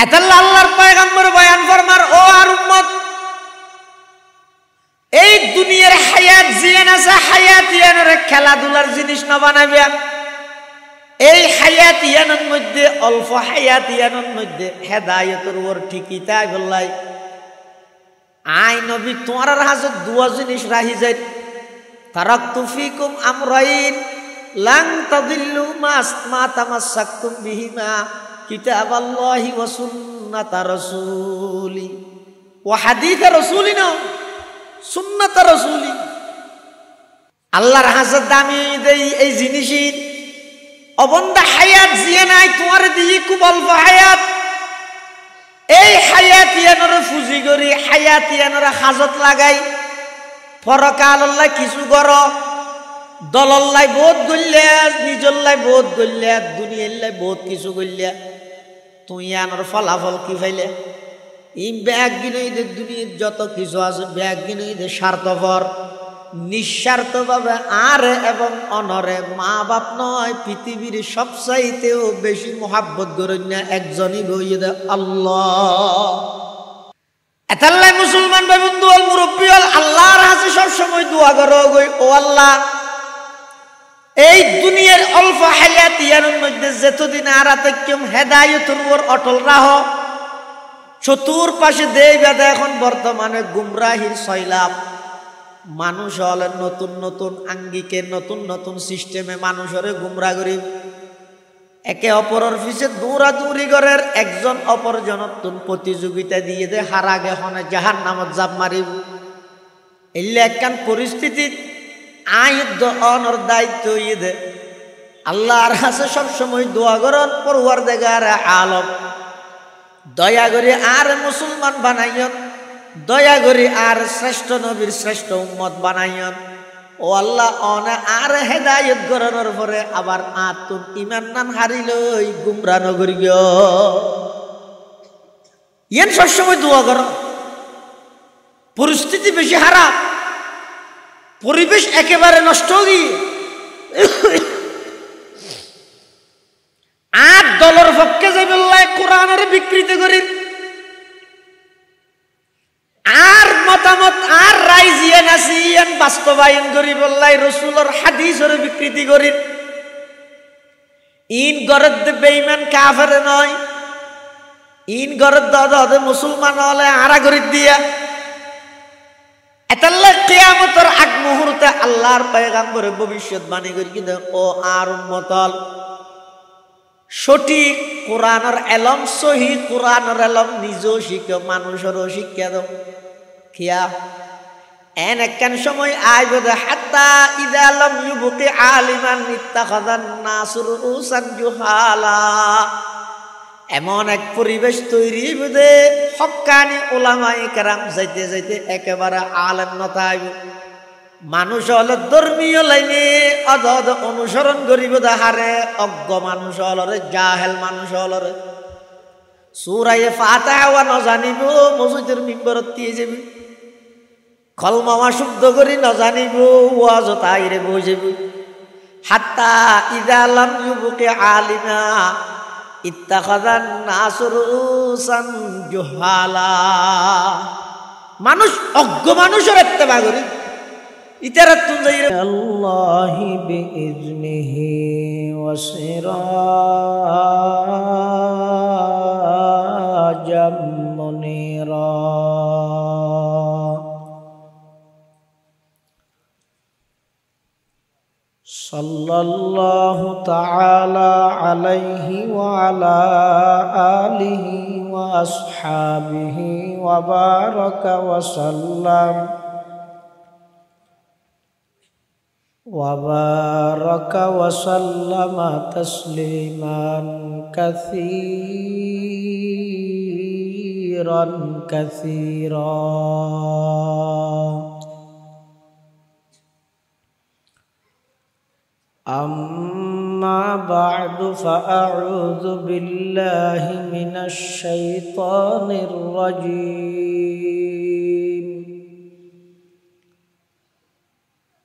এতাল্লাহ আল্লাহর পয়গম্বর বয়ান ফরমার, ও আর উম্মত, এই দুনিয়ার হায়াত জিয়ান আছে, হায়াত ইয়ানের খেলাধুলার জিনিস না বানাবে। এই হায়াত ইয়ানের মধ্যে, অল্প হায়াত ইয়ানের মধ্যে হেদায়েতের ওর ঠিকই তাই বললাই। আই নবী তোমার হাজত দুয়া জিনিস রাহি যায়। তারাকতু ফিকুম আমরাইন লাং তাদিল্লু মা তামাসসাকতুম বিহিমা কিতাবাল্লাহি ওয়া সুন্নাতা রাসূলি ওয়া হাদিসা রাসূলিনা সুন্নাতা রাসূলি। আল্লাহর হাজত দামি দেই এই জিনিসই। অবন্দা হায়াত জিয়ে নাই, তোমার দিয়ে খুব অল্প হায়াত। এই হায়াত ইয়ানরে ফুজি করি, হায়াত ইয়ানরে হাজত লাগাই। পরকালল্লাই কিছু কর, দলল্লাই বহুত গল্লা, নিজল্লাই বহুত গল্লা, দুনিয়াল্লাই বহুত কিছু গল্লা। তুই আনর ফলাফল কি ফাইলে? ই ব্যাগ গিনইদের দুনিয়ার যত কিছু আছে ব্যাগ গিনইদের স্বার্থপর, নিঃস্বার্থভাবে আর এবং অনরে মা বাপ নয়, পৃথিবীর সবচাইতেও বেশি মোহাব্বত করেন না একজনই বইয়ে দে আল্লাহ। এতাল্লাই মুসলমান ভাই বন্ধু হল, মুরব্বী হল, আল্লাহর হাতে সবসময় দোয়া করো, ও আল্লাহ এই দুনিয়ার অল্প হায়াত ইয়ানের মধ্যে যেতদিন আর কেম হেদায়েতের উপর অটল রাহ। চতুর্পাশে দেই বেদা এখন বর্তমানে গুমরাহির সয়লাব। মানুষ হলেন নতুন নতুন আঙ্গিকে, নতুন নতুন সিস্টেমে মানুষের গুমরা করি, একে অপরের পিছে দৌড়াদৌড়ি করের, একজন অপরজনের প্রতিযোগিতা দিয়ে দে হার আগে হনে জাহান নামত জাপ মারিব। এলে একখান পরিস্থিতি আয়ুদ্ধ অনর দায়িত্ব ইয়ে দে আল্লাহর কাছে সবসময় দোয়া করেন, পরওয়ারদিগার আলম দয়া করে আর মুসলমান বানাইন, দয়া করে আর শ্রেষ্ঠ নবীর শ্রেষ্ঠ উম্মত বানাইন। ও আল্লাহ অনা আর হেদায়েত করানোর পরে আবার আতুন ইমান নান হারিলই গুমরা নগরী ইয়েন সবসময় দোয়া কর। পরিস্থিতি বেশি খারাপ, পরিবেশ একেবারে নষ্ট গিয়ে আর দলের পক্ষে যে বললাই কোরআনের বিকৃতি করি, আর মতামত আর রায় জিয়ান আসিয়ান বাস্তবায়ন করি বললাই রসুলের হাদিসের বিকৃতি করি। ইন গরদ বেঈমান কাফের নয়, ইন গরদ দাদা মুসলমান হলে আরা করি দিয়া। এতাল্লাহ কিয়ামতের আগ মুহূর্তে আল্লাহর পয়গম্বরে ভবিষ্যৎবাণী করি কিন্তু ও আর উম্মতল সঠিক কোরআনের এলম, সহি কোরআনের এলম নিজেও শিখো, মানুষেরও শিক্ষা দাও। কিয়া এন একখান সময় আইব দে হাত্তা ইযা লাম ইউবকি আলিমান ইত্তাখাযান নাসু রুসান জুহালা। এমন এক পরিবেশ তৈরি হইবে হক্কানি উলামায়ে কেরাম যাইতে যাইতে একেবারে আলেম নতা আইব। মানুষ হলে ধর্মীয় লাইনে অদ অনুসরণ করিব হারে, অজ্ঞ মানুষ হলরে, জাহেল মানুষ হলরে সূরায়ে ফাতিহা নজানিব, মসজিদের মিম্বরত দিয়ে যাবি, কলমা শুদ্ধ করি নজানিব, ওয়াজ তাইরে বই যাবি। হাত্তা ইযা লাম ইউবকি আলিমা ইত্তাখাযান নাসু রুসান জুহালা। মানুষ অজ্ঞ মানুষের ইত্তেবা করি ইতারাত তুন যাই আল্লাহি বিইজনিহি ওয়া সিরাজাম মুনীরা। সাল্লাল্লাহু তাআলা আলাইহি ওয়া আলা আলিহি ওয়া আসহাবিহি ওয়া বারাকা ওয়া সাল্লাম وبارك وسلم تسليما كثيرا كثيرا. أما بعد فأعوذ بالله من الشيطان الرجيم.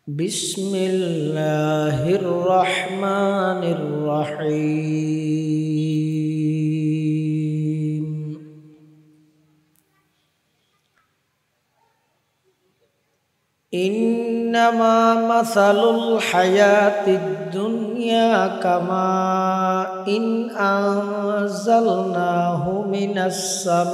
بسم الله الرحمن الرحيم. إنما مثل الحياة الدنيا كماء إن أنزلناه من السماء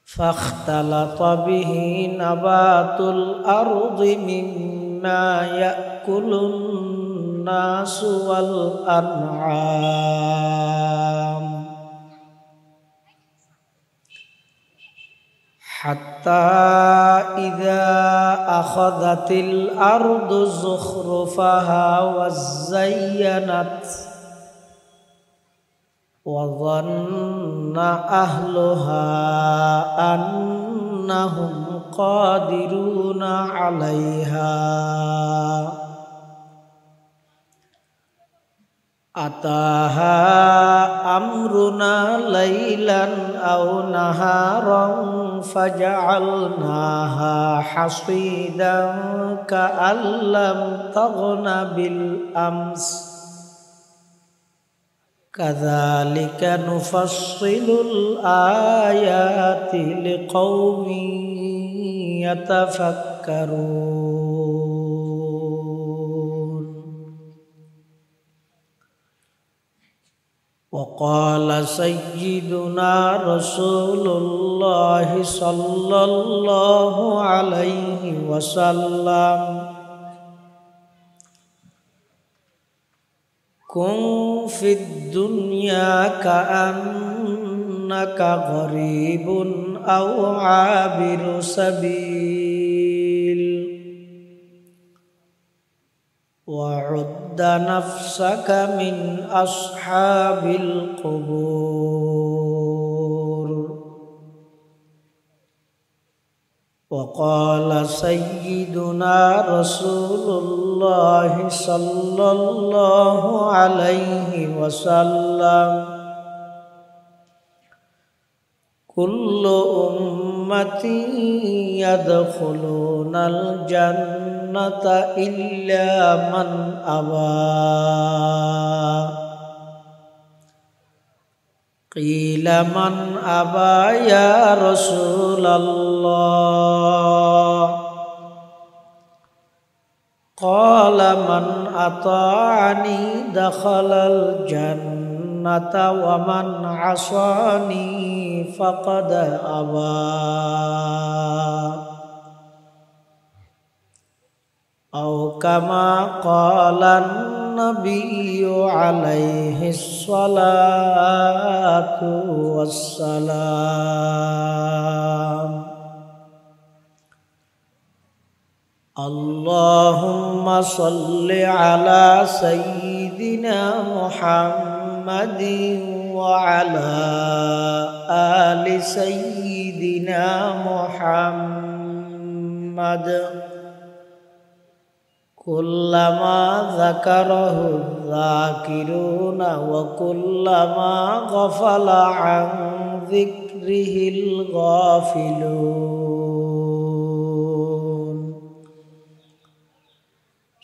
فاختلط به نبات الأرض مما يأكل الناس والأنعام حتى إذا أخذت الأرض زخرفها وزينت وظن أهلها أنهم قادرون عليها أتاها أمرنا ليلا أو نهارا فجعلناها حصيدا كأن لم تغن بالأمس كذلك نفصل الآيات لقوم يتفكرون وقال سيدنا رسول الله صلى الله عليه وسلم كن في الدنيا كأنك غريب أو عابر سبيل وعد نفسك من أصحاب القبور وقال سيدنا رسول الله صلى الله عليه وسلم كل أمتي يدخلون الجنة إلا من أبى قيل من أبى يا رسول الله قال من أطاعني دخل الجنة ومن عصاني فقد أبى أو كما قال النبي عليه الصلاة والسلام اللهم صل على سيدنا محمد وعلى آل سيدنا محمد كلما ذكره الذاكرون وكلما غفل عن ذكره الغافلون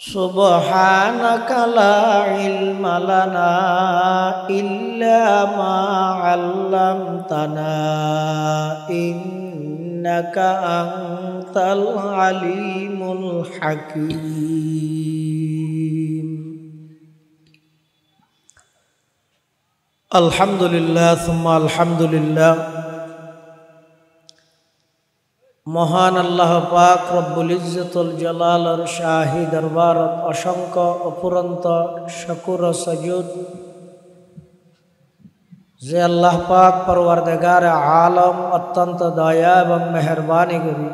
سبحانك لا علم لنا إلا ما علمتنا إنك أنت العليم الحكيم الحمد لله ثم الحمد لله মহান আল্লাহ পাক রব্বুল ইজ্জতুল জালালের শাহী দরবারত অসংখ্য অপুরন্ত শুকর ও সুজুদ যে আল্লাহ পাক পরওয়ারদিগার আলম অত্যন্ত দয়া এবং মেহেরবানি করি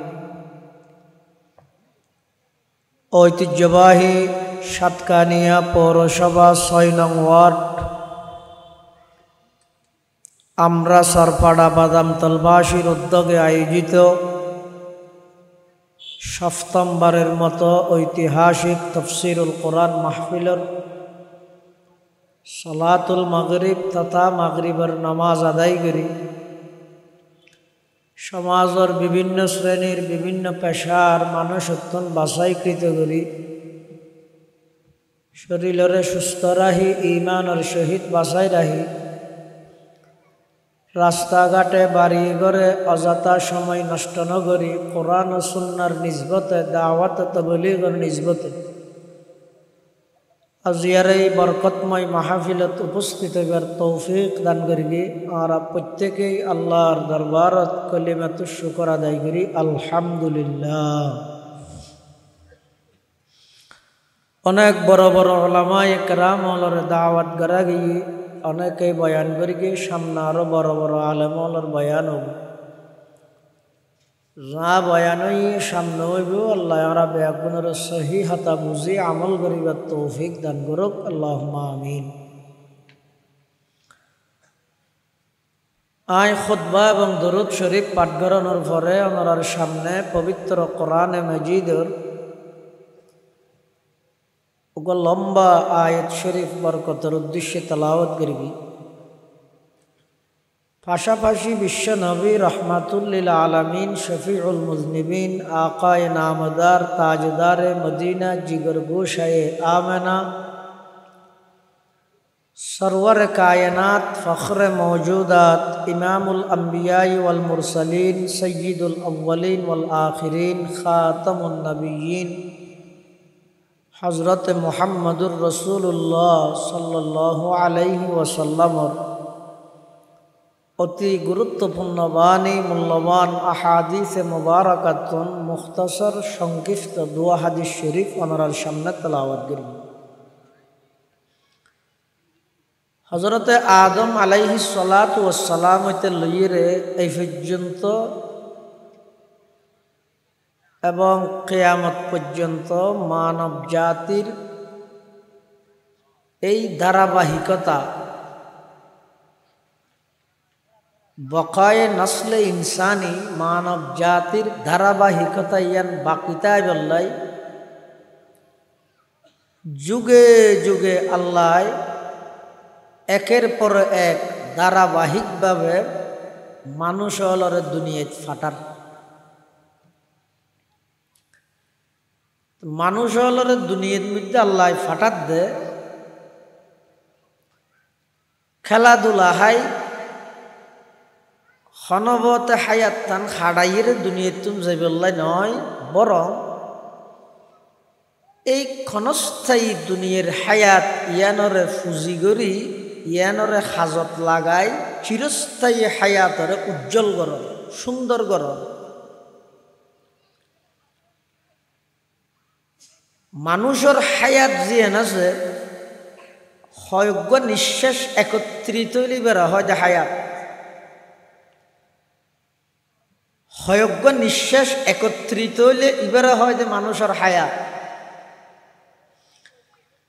ঐতিহ্যবাহী সাতকানিয়া পৌরসভা ৬ নং ওয়ার্ড আমরা সরপাড়া বাদামতলবাসীর উদ্যোগে আয়োজিত সপ্তমবারের মতো ঐতিহাসিক তফসিরুল কোরআন মাহফিলের সালাতুল মাগরিব তথা মাগরিবের নামাজ আদায় করি সমাজের বিভিন্ন শ্রেণীর বিভিন্ন পেশার মানুষ অত্যন্ত বাছাইকৃত করি শরীরে সুস্থ রাহি ইমানের সহিত বাছাই রাহি রাস্তাঘাটে বাড়ি ঘরে অযথা সময় নষ্ট ন করি কোরআন ও সুন্নাহর নিসবতে দাওয়াত তাবলীগের নিসবতে আজিয়ার এই বরকতময় মাহফিলত উপস্থিত হইবার তৌফিক দান করিবি। আর প্রত্যেকেই আল্লাহর দরবারত কলিমাতু শুকর আদায় করি আলহামদুলিল্লাহ। অনেক বড় বড় ওলামায়ে কেরাম ওলরে দাওয়াত করা গিয়ে অনেকেই বয়ান করি গিয়ে সামনে আরো বড় বড় আলেম ওলর বয়ান হব। যা বয়ান সামনে হইব আল্লাহ আমরা বেগুনের সহি হাতা বুঝি আমল করিবার তৌফিক দান করুক আল্লাহুম্মা আমিন। আয় খুতবা এবং দরুদ শরীফ পাঠ করানোর পরে ওনার সামনে পবিত্র কোরআনে মাজিদের লম্বা আয়াত শরীফ বরকতের উদ্দেশ্যে তেলাওয়াত করবি। পাশাপাশি বিশ্ব নবী রহমাতুল্লিল আলামিন শফিউল মুজনিবিন আকায়ে নামদার তাজদারে মদিনা জিগর গোশায়ে आमना सरवर कायनात फ़ख्र मौजूदात इमामुल अंबिया वल मुरसलीन सय्यिदुल अव्वलीन वल आखिरीन खातमुन नबिय्यीन हज़रत मुहम्मदुर रसूलुल्लाह सल्लल्लाहु अलैहि वसल्लम অতি গুরুত্বপূর্ণ বাণী মূল্যবান আহাদিসে মুবারাকাতুন মুখতাসর সংক্ষিপ্ত দোয়া হাদিস শরীফ ওনার সামনে তেলাওয়াত করি। হযরতে আদম আলাইহিস সালাতু ওয়াস সালাম হইতে লইরে এই পর্যন্ত এবং কিয়ামত পর্যন্ত মানব জাতির এই ধারাবাহিকতা বকায়ে নসলে ইনসানি মানব জাতির ধারাবাহিকতা ইয়ান বাকিতায় বললাই যুগে যুগে আল্লাহ একের পর এক ধারাবাহিকভাবে মানুষ হলরে দুনিয়াত ফাটার মানুষ হলরে দুনিয়ার মধ্যে আল্লাহ ফাটাত দে খেলাধুলা হাই হনবতে হায়াত তান খাড়াইয়ের দুনিয়ার তুম যাইবল্লাই নয় বরং এই ক্ষণস্থায়ী দুনিয়ার হায়াত ইয়ানরে ফুজি করি ইয়ানরে হাজত লাগাই চিরস্থায়ী হায়াতরে উজ্জ্বল গরম সুন্দর গরম। মানুষের হায়াত জিয়ান আছে হয়জ্ঞ নিঃশ্বাস একত্রিত হইলে বেড়া হয় যে হায়াত হয়জ্ঞ নিঃশ্বাস একত্রিত হইলে ইবারা হয় যে মানুষের হায়াত।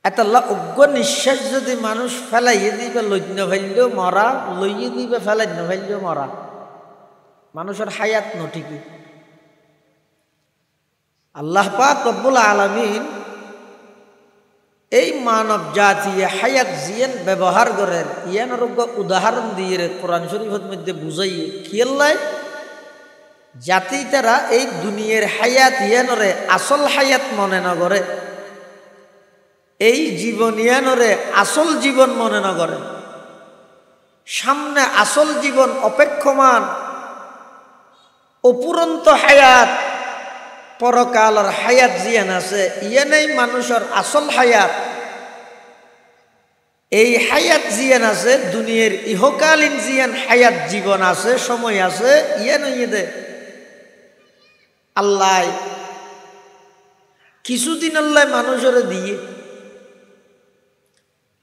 এত অজ্ঞ নিঃশ্বাস যদি মানুষ ফেলাইয়ে দিবে লইন্য ফেললেও মরা লইয়ে দিবে ফেলাইন্য ফেললেও মরা মানুষের হায়াত নঠিকই। আল্লাহ পাক রব্বুল আলামিন এই মানব জাতি হায়াত জিয়ান ব্যবহার করেন ইয়ান রোগ উদাহরণ দিয়ে কোরআন শরীফের মধ্যে বুঝাইয়ে খেয়াল্লাই জাতি তারা এই দুনিয়ার হায়াত ইয়ানরে আসল হায়াত মনে না করে এই জীবন ইয়ানরে আসল জীবন মনে না করে সামনে আসল জীবন অপেক্ষমান অপুরন্ত হায়াত পরকালের হায়াত জিয়ান আছে ইয়ানেই মানুষের আসল হায়াত। এই হায়াত জিয়ান আছে দুনিয়ার ইহকালীন জিয়ান হায়াত জীবন আছে সময় আছে ইয়ান দে আল্লাহ কিছুদিন আল্লাহ মানুষের দিয়ে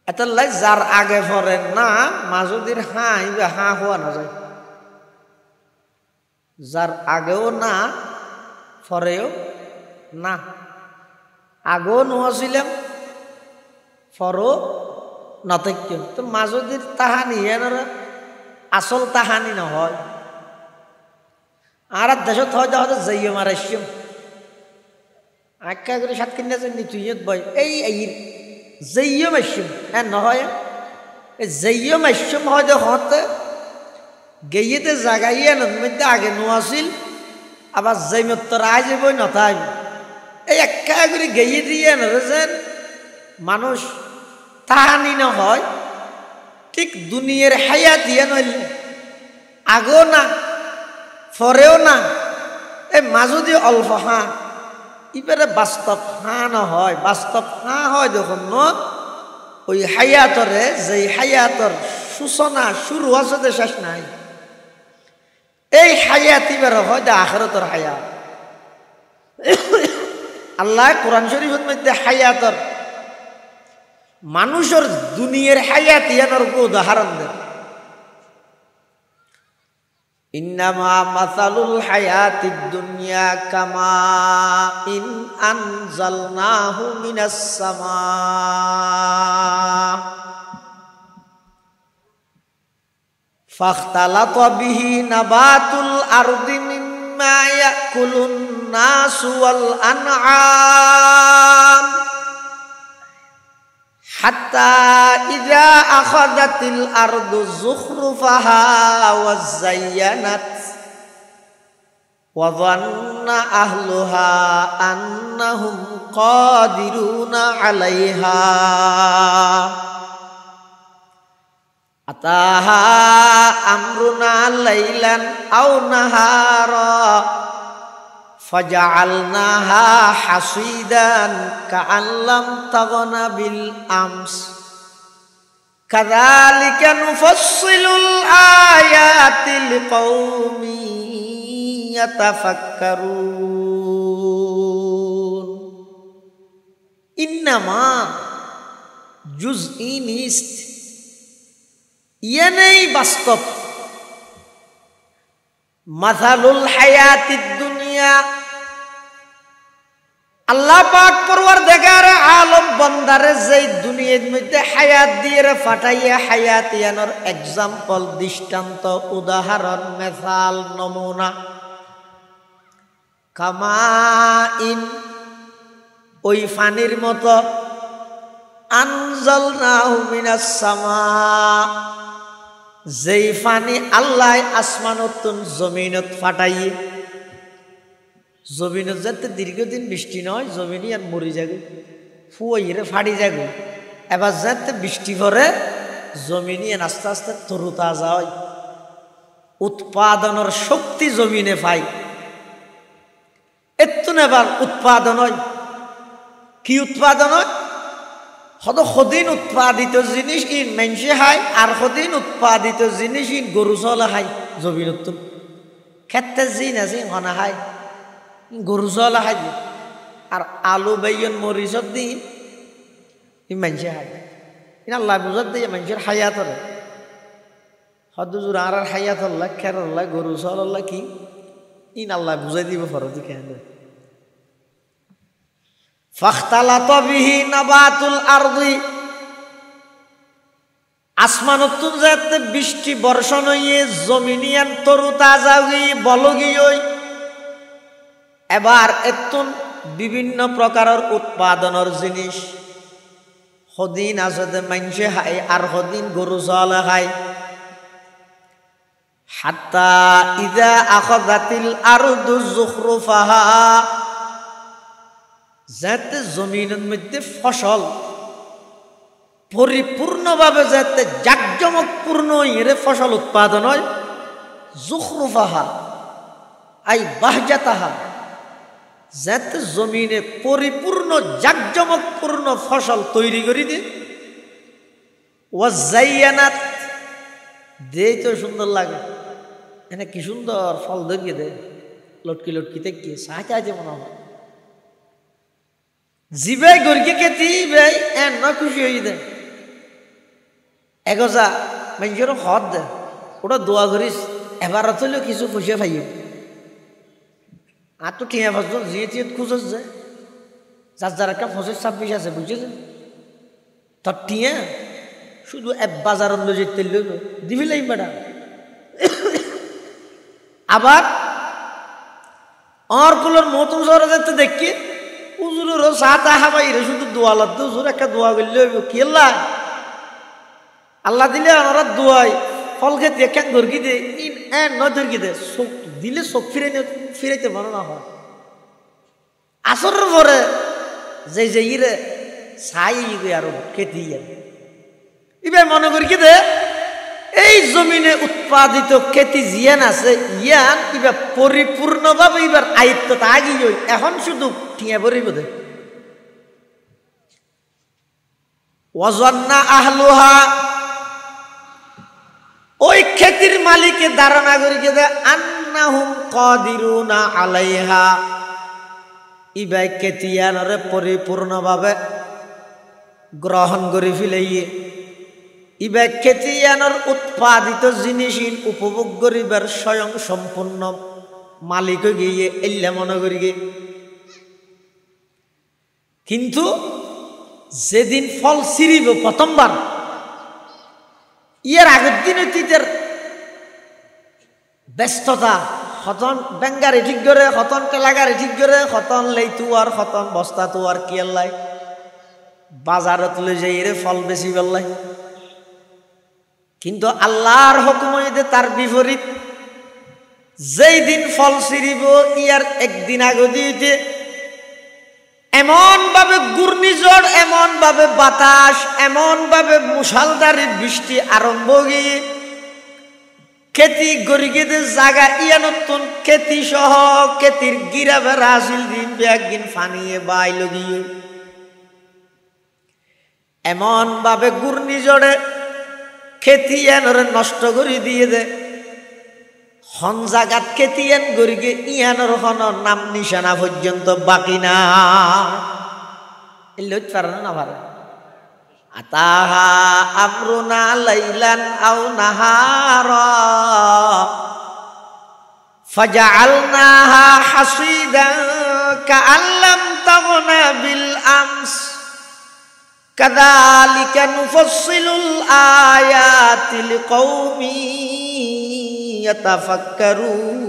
এতাল্লাই যার আগে ফরেন না মাজুদির হাঁ ইবে হাঁ হওয়া না যায় যার আগেও না ফরেও না আগেও নোয়াছিলাম ফরও নতৈক্য তো মাজুদির তাহানি এনারা আসল তাহানি নহয় আর দেশত হয়তো হয়তো যাইয়ে মারাইম আখ্যা করে সাত কিনা যে নিতুইয়ত বয় এই যাইয়ে মাইম হ্যাঁ নহয় এই যাইয়ে মাইম হয়তো হতে গেইয়েতে জাগাইয়ে মধ্যে আগে নোয়াছিল আবার যাইমত্তর আই যাব নথাইব এই একা করে গেইয়ে দিয়ে যেন মানুষ তাহানি নহয় ঠিক দুনিয়ার হায়াত ইয়ে নইলে আগেও না পরেও না, এই মাজুদি অল্প হাঁ ইবারে বাস্তব হাঁ না হয়, বাস্তব হাঁ হয় দেখুন ন ওই হায়াতরে, যে হায়াতর সূচনা শুরু আছে শেষ নাই, এই হায়াত ইবারে হয় দে আখিরাতের হায়াত। আল্লাহ কোরআন শরীফের মধ্যে হায়াতর মানুষের দুনিয়ার হায়াত ইয়ানোর উদাহরণ দেন। ইন্নামা মাসালুল হায়াতিদ দুনিয়া কামা ইন আনজালনাহু মিনাস সামা ফাখতালাতা বিহি নাবাতুল আরদি মিম্মা ইয়াকুলুন নাসু ওয়াল আনআম হাত্তা ইযা আখাযাতিল আরদু যুখরুফাহা ওয়া যায়্যানাত ওয়া যান্না আহলুহা আন্নাহুম কাদিরুনা আলাইহা আতাহা আমরুনা লাইলান আও নাহারা ফাজআলনাহা হাসিদান কাআল্লাম তাগনা বিল আমস কাযালিকা নুফাসসিলুল আয়াতি লিকাউমি ইয়াতাফাক্কারুন। ইন্নামা জুজইনিস্ট ইয়ানেই বাস্তব, মাসালুল হায়াতিদ দুনিয়া আল্লাহ পাক পরওয়ারদিগার আলম বান্দারে যেই দুনিয়ার মধ্যে হায়াত দিয়ে ফাটাইয়া হায়াত ইয়ানোর এক্সাম্পল, দৃষ্টান্ত, উদাহরণ, মেসাল, নমুনা কামা ইন ওই ফানির মতো আনজালনাহু মিনাস সামা যেই ফানি আল্লাহ আসমানতুন জমিনত ফাটাইয়ে, জমিনত যাতে দীর্ঘদিন বৃষ্টি নয় জমিনই আর মরি যাবে ফুয়াইরে ফাড়ি যাবে, এবার যাতে বৃষ্টি পরে জমিনই আস্তে আস্তে তরু তাজা হয়, উৎপাদনের শক্তি জমিনে পাই। এতুন এবার উৎপাদন হয়, কি উৎপাদন হয়? হয়তো সদিন উৎপাদিত জিনিস ইন মানুষে খায়, আর সদিন উৎপাদিত জিনিস ইন গরু চলে খায়। জমিনত খেতে জিন আছে হনা খায়, গরু চলে খায়। আর আলু বেগুন মরিচত দি মানুষে খায়, আল্লাহ বুঝাত দিয়ে মানুষের হায়াত হলে হদুজুর আর হায়াত হল্লা খের হল্লা গরু চল হল্লা কি ইন আল্লাহ বুঝাই দিব ফরদি কেন। ফাখতালাতা বিহি নাবাতুল আরদি আসমানতুন যাতে বৃষ্টি বর্ষণ হইয়ে জমিনিয়ান তরু তাজা হই বলগি হই, এবার এতুন বিভিন্ন প্রকারের উৎপাদনের জিনিস সদিন আসতে মানুষে খায় আর সদিন গরু চলে খায়। হাত্তা ইযা আখাযাতিল আরদু যুখরুফাহা যাতে জমিনের মধ্যে ফসল পরিপূর্ণভাবে যাতে জাকজমকপূর্ণ এর ফসল উৎপাদন হয়। যুখরুফাহা আই বাহজাতাহা যাতে জমিনে পরিপূর্ণ জাকজমকপূর্ণ ফসল তৈরি করে দিয়ে ওয়া যায়্যানাত দেই তো সুন্দর লাগে, এনে কি সুন্দর ফল ধরিয়ে দেয় লটকি লটকি থেকে সাহায্য আছে মনে হয় জিবাই গড়কে খেতে ভাই এন খুশি হয়ে দেয় এগোজা মানুষের হদ দে ওটা দোয়া করিস এবার হলেও কিছু খুশি পাইও। আর তো টিয়া ফসল জিয়ে টিয়ে খুঁজস যে যার যার একটা ফসল 26 আছে বুঝেছেন তোর টিয়া শুধু এক বাজারের লো যেতে লইল দিবি লাগবে বেটা। আবার আর কুলোর মতন জোরে যেতে দেখি উজুরেরও সাথা হাবাই রে শুধু দোয়া লাগতো হুজুর একটা দোয়া করলে কি আল্লাহ আল্লাহ দিলে আমরা দোয়াই ফল খেতে কেন ধরকি দে নয় ধরকি দে চোখ দিলে চোখ ফিরাইতে মনে না হয়। আসরের পরে যে ইরে ছাই আরো খেতে ইবে মনে করি কি দে এই জমিনে উৎপাদিত খেতি জিয়ান আছে ইয়ান এবার পরিপূর্ণভাবে এবার আয়ত্তটা আগিয়ে হই এখন শুধু ঠিয়া বরিব দে ওয়াজান্না আহলুহা ওই খেতির মালিকে ধারণা করি যে আন্নাহুম কাদিরুনা আলাইহা ইবাই খেতিয়ানরে পরিপূর্ণভাবে গ্রহণ করে ফেলাইয়ে ইবাই খেতিয়ানর উৎপাদিত জিনিস উপভোগ করিবার স্বয়ং সম্পূর্ণ মালিক গিয়ে এল্লা মনে করি গে কিন্তু যেদিন ফল ছিঁড়িব প্রথমবার ইয়ার আগের দিন অতীতের ব্যস্ততা হতন বেঙ্গারে ঠিক করে হতন টেলাগারে ঠিক করে হতন লেই তুয়ার হতন বস্তা তুয়ার কি আল্লাই বাজারে তুলে যাই রে ফল বেশি বেল্লাই কিন্তু আল্লাহর হুকুমে তার বিপরীত যেই দিন ফল ছিঁড়িব ইয়ার একদিন আগে দিতে এমন ভাবে ঘূর্ণিঝড় এমন ভাবে বাতাস এমন ভাবে মুষলধারে বৃষ্টি আরম্ভ গিয়ে খেতি গরিগেদের জায়গা ইয়া নতুন খেতি সহ খেতির গিরাবে রাসিল দিন একদিন ফানিয়ে বাইল গিয়ে এমন ভাবে ঘূর্ণিঝড়ে খেতি এনরে নষ্ট করে দিয়ে দে হন জাগাত খেতিয়ান গরিগে ইয়ানোর হন নাম নিশানা পর্যন্ত বাকি না লইতে পারে না পারে আতাহা আমরুনা লাইলান আও নাহারা ফাজআলনাহা হাসিদান কাআল্লাম তাগনা বিল আমস কাযালিকা নুফাসসিলুল আয়াতি লিকাউমি ইয়াতাফাক্কারুন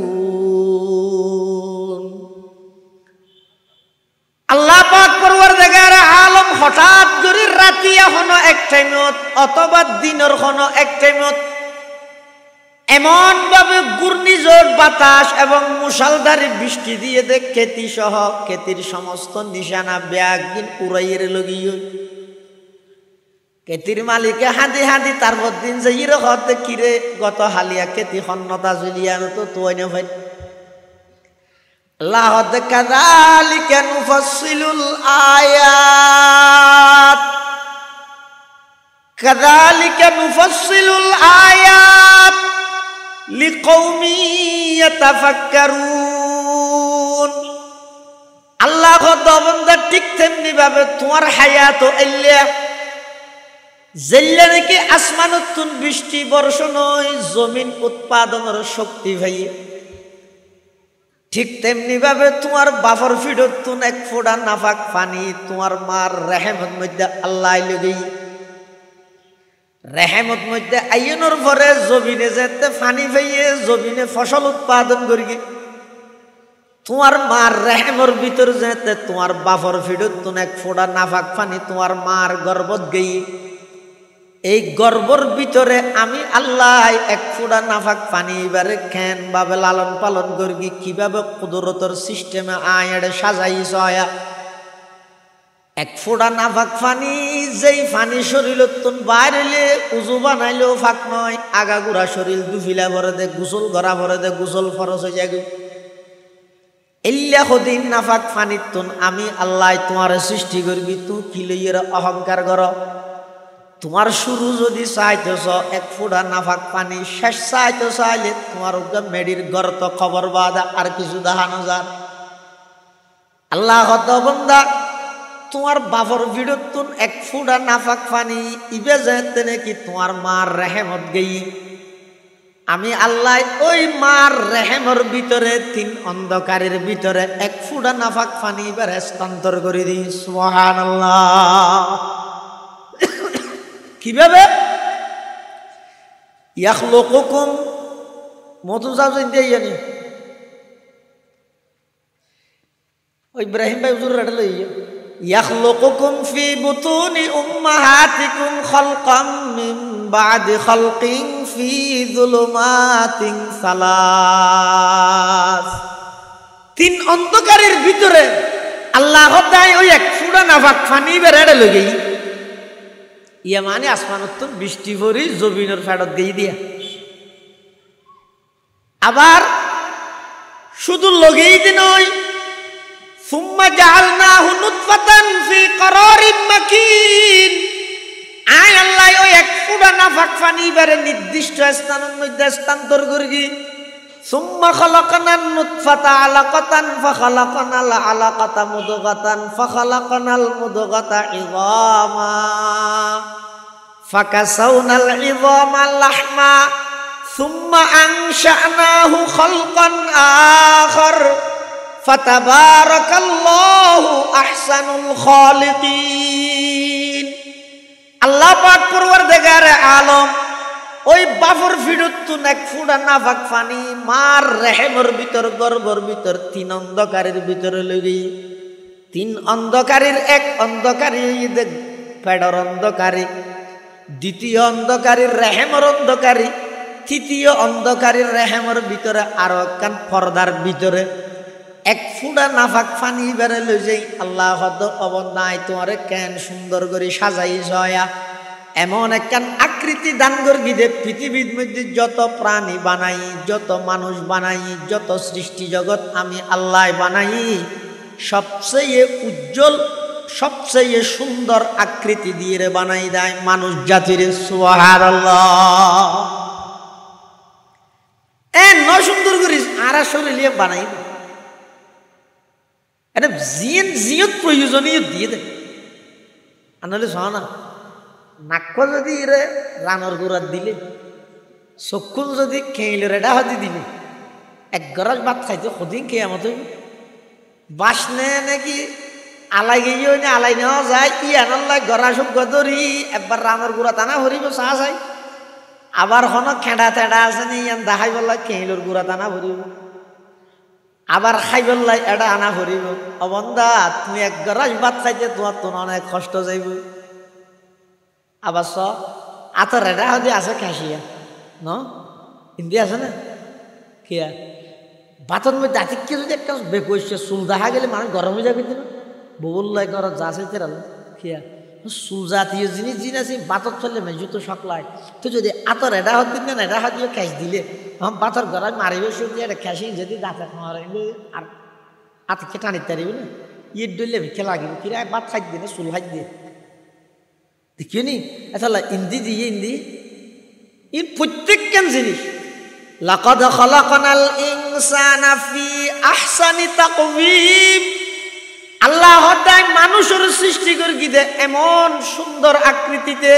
আল্লাহ পাক পরওয়ারদিগার আলম হঠাৎ করে রাতি হনো এক টাইমত অথবা দিনের হনো এক টাইমত এমন ভাবে ঘূর্ণিঝড় বাতাস এবং মুষলধারে বৃষ্টি দিয়ে দে খেতি সহ খেতির সমস্ত নিশানা ব্যাগদিন উড়াইয়ের লগিয়ে খেতির মালিকে হাঁদি হাঁদি তারপর দিন যে ইরে হতে কিরে গত হালিয়া খেতি হন্নতা জুলিয়ানো তো তুই না ভাই আল্লাহ হতে কাযালিকা নুফাসসিলুল আয়াত কাযালিকা নুফাসসিলুল আয়াত লিকাউমি ইয়াতাফাক্কারুন আল্লাহ হতে বন্দা ঠিক তেমনি ভাবে তোমার হায়াত আল্লাহ জেল্লা নাকি আসমানতুন বৃষ্টি বর্ষণ হয় জমিন উৎপাদনের শক্তি ভাই ঠিক তেমনি ভাবে তোমার বাফর ফিডতুন এক ফোঁটা নাফাক পানি তোমার মার রেহেমত মধ্যে আল্লাহ লগেই রেহেমত মধ্যে আইনের পরে জমিনে যেতে পানি ভাইয়ে জমিনে ফসল উৎপাদন করি তোমার মার রেহেমর ভিতর যেতে তোমার বাফর ফিডতুন এক ফোঁটা নাফাক পানি তোমার মার গর্ভত গেই এই গর্ভর ভিতরে আমি আল্লাহ এক ফোঁটা নাফাক পানি এবারে খেন ভাবে লালন পালন করি কিভাবে কুদরতর সিস্টেমে আয়াড়ে সাজাইছ এক ফোঁটা নাফাক পানি যেই পানি শরীর বাইরে উজু বানাইলেও ফাঁক নয় আগাগুড়া শরীর দুফিলা ভরে দে গোসল গড়া ভরে দে গোসল ফরস হয়ে যায় এল্লা হদিন নাফাক পানির তুন আমি আল্লাহ তোমার সৃষ্টি করবি তুই কি লইয়ের অহংকার কর তোমার শুরু যদি চাইতেছ এক ফোঁটা নাফাক পানি শেষ চাইতে চাইলে তোমার মেডির গর্ত খবর বাদা আর কিছু দেখানো যান আল্লাহ বন্দা তোমার বাবর ভিড়তুন এক ফোঁটা নাফাক পানি ইবে যেতে নাকি তোমার মার রেহেমত গেই আমি আল্লাহ ওই মার রেহেমর ভিতরে তিন অন্ধকারের ভিতরে এক ফোঁটা নাফাক পানি এবার হস্তান্তর করে দিই সুবহানাল্লাহ কিভাবে ইয়াখলুকুকুম মতুজা জিন্দে ইয়ানি ইব্রাহিম ভাই হুজুর রাডা লইয়া ইয়াখলুকুকুম ফি বুতুনি উম্মাহাতিকুম খালকাম মিন বাদি খালকিন ফি যুলুমাতিন সালাস তিন অন্ধকারের ভিতরে আল্লাহ তাই ওই এক ফোঁটা নাফাক পানি বেরাডা লই ইয়া মানে আসমানত বৃষ্টি ভরি জমিনের ফেরত দিয়ে দিয়া আবার শুধু লগেই দি নয়, সুম্মা জাআলনাহু নুতফাতান ফি করারিম মাকিন, আয় আল্লাহ ওই এক ফুটা নাফাক পানি বারে নির্দিষ্ট স্থানের মধ্যে স্থানান্তর করি। সুম্মা খালাকনান নুতফাতা আলাকাতান ফাখালাকনাল আলাকাতা মুদগাতান ফাখালাকনাল মুদগাতা ইযামা ফাকাসাউনাল ইযামা লাহমা সুম্মা আনশানাহু খালকান আখার ফাতাবারাকাল্লাহু আহসানুল খালিকিন। আল্লাহ পাক পরওয়ারদিগারে আলম ওই বাফর ফিডুতুন এক ফুটা নাফাক পানি মার রেহেমর ভিতর গর্ভর ভিতর তিন অন্ধকারের ভিতরে লগি, তিন অন্ধকারের এক অন্ধকারী পেডর অন্ধকারী, দ্বিতীয় অন্ধকারীর রেহেমর অন্ধকারী, তৃতীয় অন্ধকারীর রেহেমর ভিতরে আরো একখান পর্দার ভিতরে এক ফুটা নাফাক পানি বেড়ে লই যাই। আল্লাহ হদ অবন্যায় তোমার কেন সুন্দর করে সাজাই জয়া, এমন একখান আকৃতি দান করবি যে পৃথিবীর মধ্যে যত প্রাণী বানাই, যত মানুষ বানাই, যত সৃষ্টি জগৎ আমি আল্লাহ বানাই, সবচেয়ে উজ্জ্বল সবচেয়ে সুন্দর আকৃতি দিয়ে রে বানাই দেয় মানুষ জাতির। সুবহানাল্লাহ। ন সুন্দর করিস আর শরীরে বানাই, এটা জিয়ন জিয়ত প্রয়োজনীয় দিয়ে দেয়। আনলে শোনা না, নাক্য যদি এরে রানর গোড়াত দিলে, চক্ষুল যদি খেইলে রেডা হাতি দিলে, এক গরাজ ভাত খাইতে সদিন খেয়ে মতো বাসনে নাকি আলাই গিয়েও নে আলাই নেওয়া যায়, ই আনাল্লাই গড়া সব গদরি একবার রানর গোড়া টানা ভরিব চাহ চাই, আবার হন খেঁড়া তেড়া আছে নি দেখাই বললাই খেইলোর গোড়া টানা ভরিব, আবার খাই বললাই এটা আনা ভরিব। অবন্ধা তুমি এক গরাজ ভাত খাইতে তোমার তো অনেক কষ্ট যাইব। আবার স আতর এটা হদি আছে খাসিয়া ন হিন্দি আছে না কিয়া ভাতর মধ্যে আতিককে যদি একটা বেকইছে চুল দেখা গেলে মানুষ গরম হয়ে যাবে না, বউল্লাই গরম যা চাইতে রাল কিয়া চুল জাতীয় জিনিস আছে ভাতর চললে মেজু তো সকলাই, তো যদি আতর এটা হাত দিন না এটা হাত দিয়ে ক্যাশ দিলে ভাতর গরম মারিবে সত্যি একটা ক্যাশি যদি দাঁতে আর আতকে টানিতে পারিবে না, ইট ডলে ভিক্ষে লাগিব কিরা ভাত খাই দিয়ে না চুল খাই দিয়ে দেখিও নি। আসলে ইন্দি দিয়ে ইন্দি ই প্রত্যেকখান জিনিস লাকাদ খালাকনাল ইনসানা ফি আহসানি তাকওয়িম, আল্লাহ হদায় মানুষের সৃষ্টি করে গিয়ে এমন সুন্দর আকৃতিতে,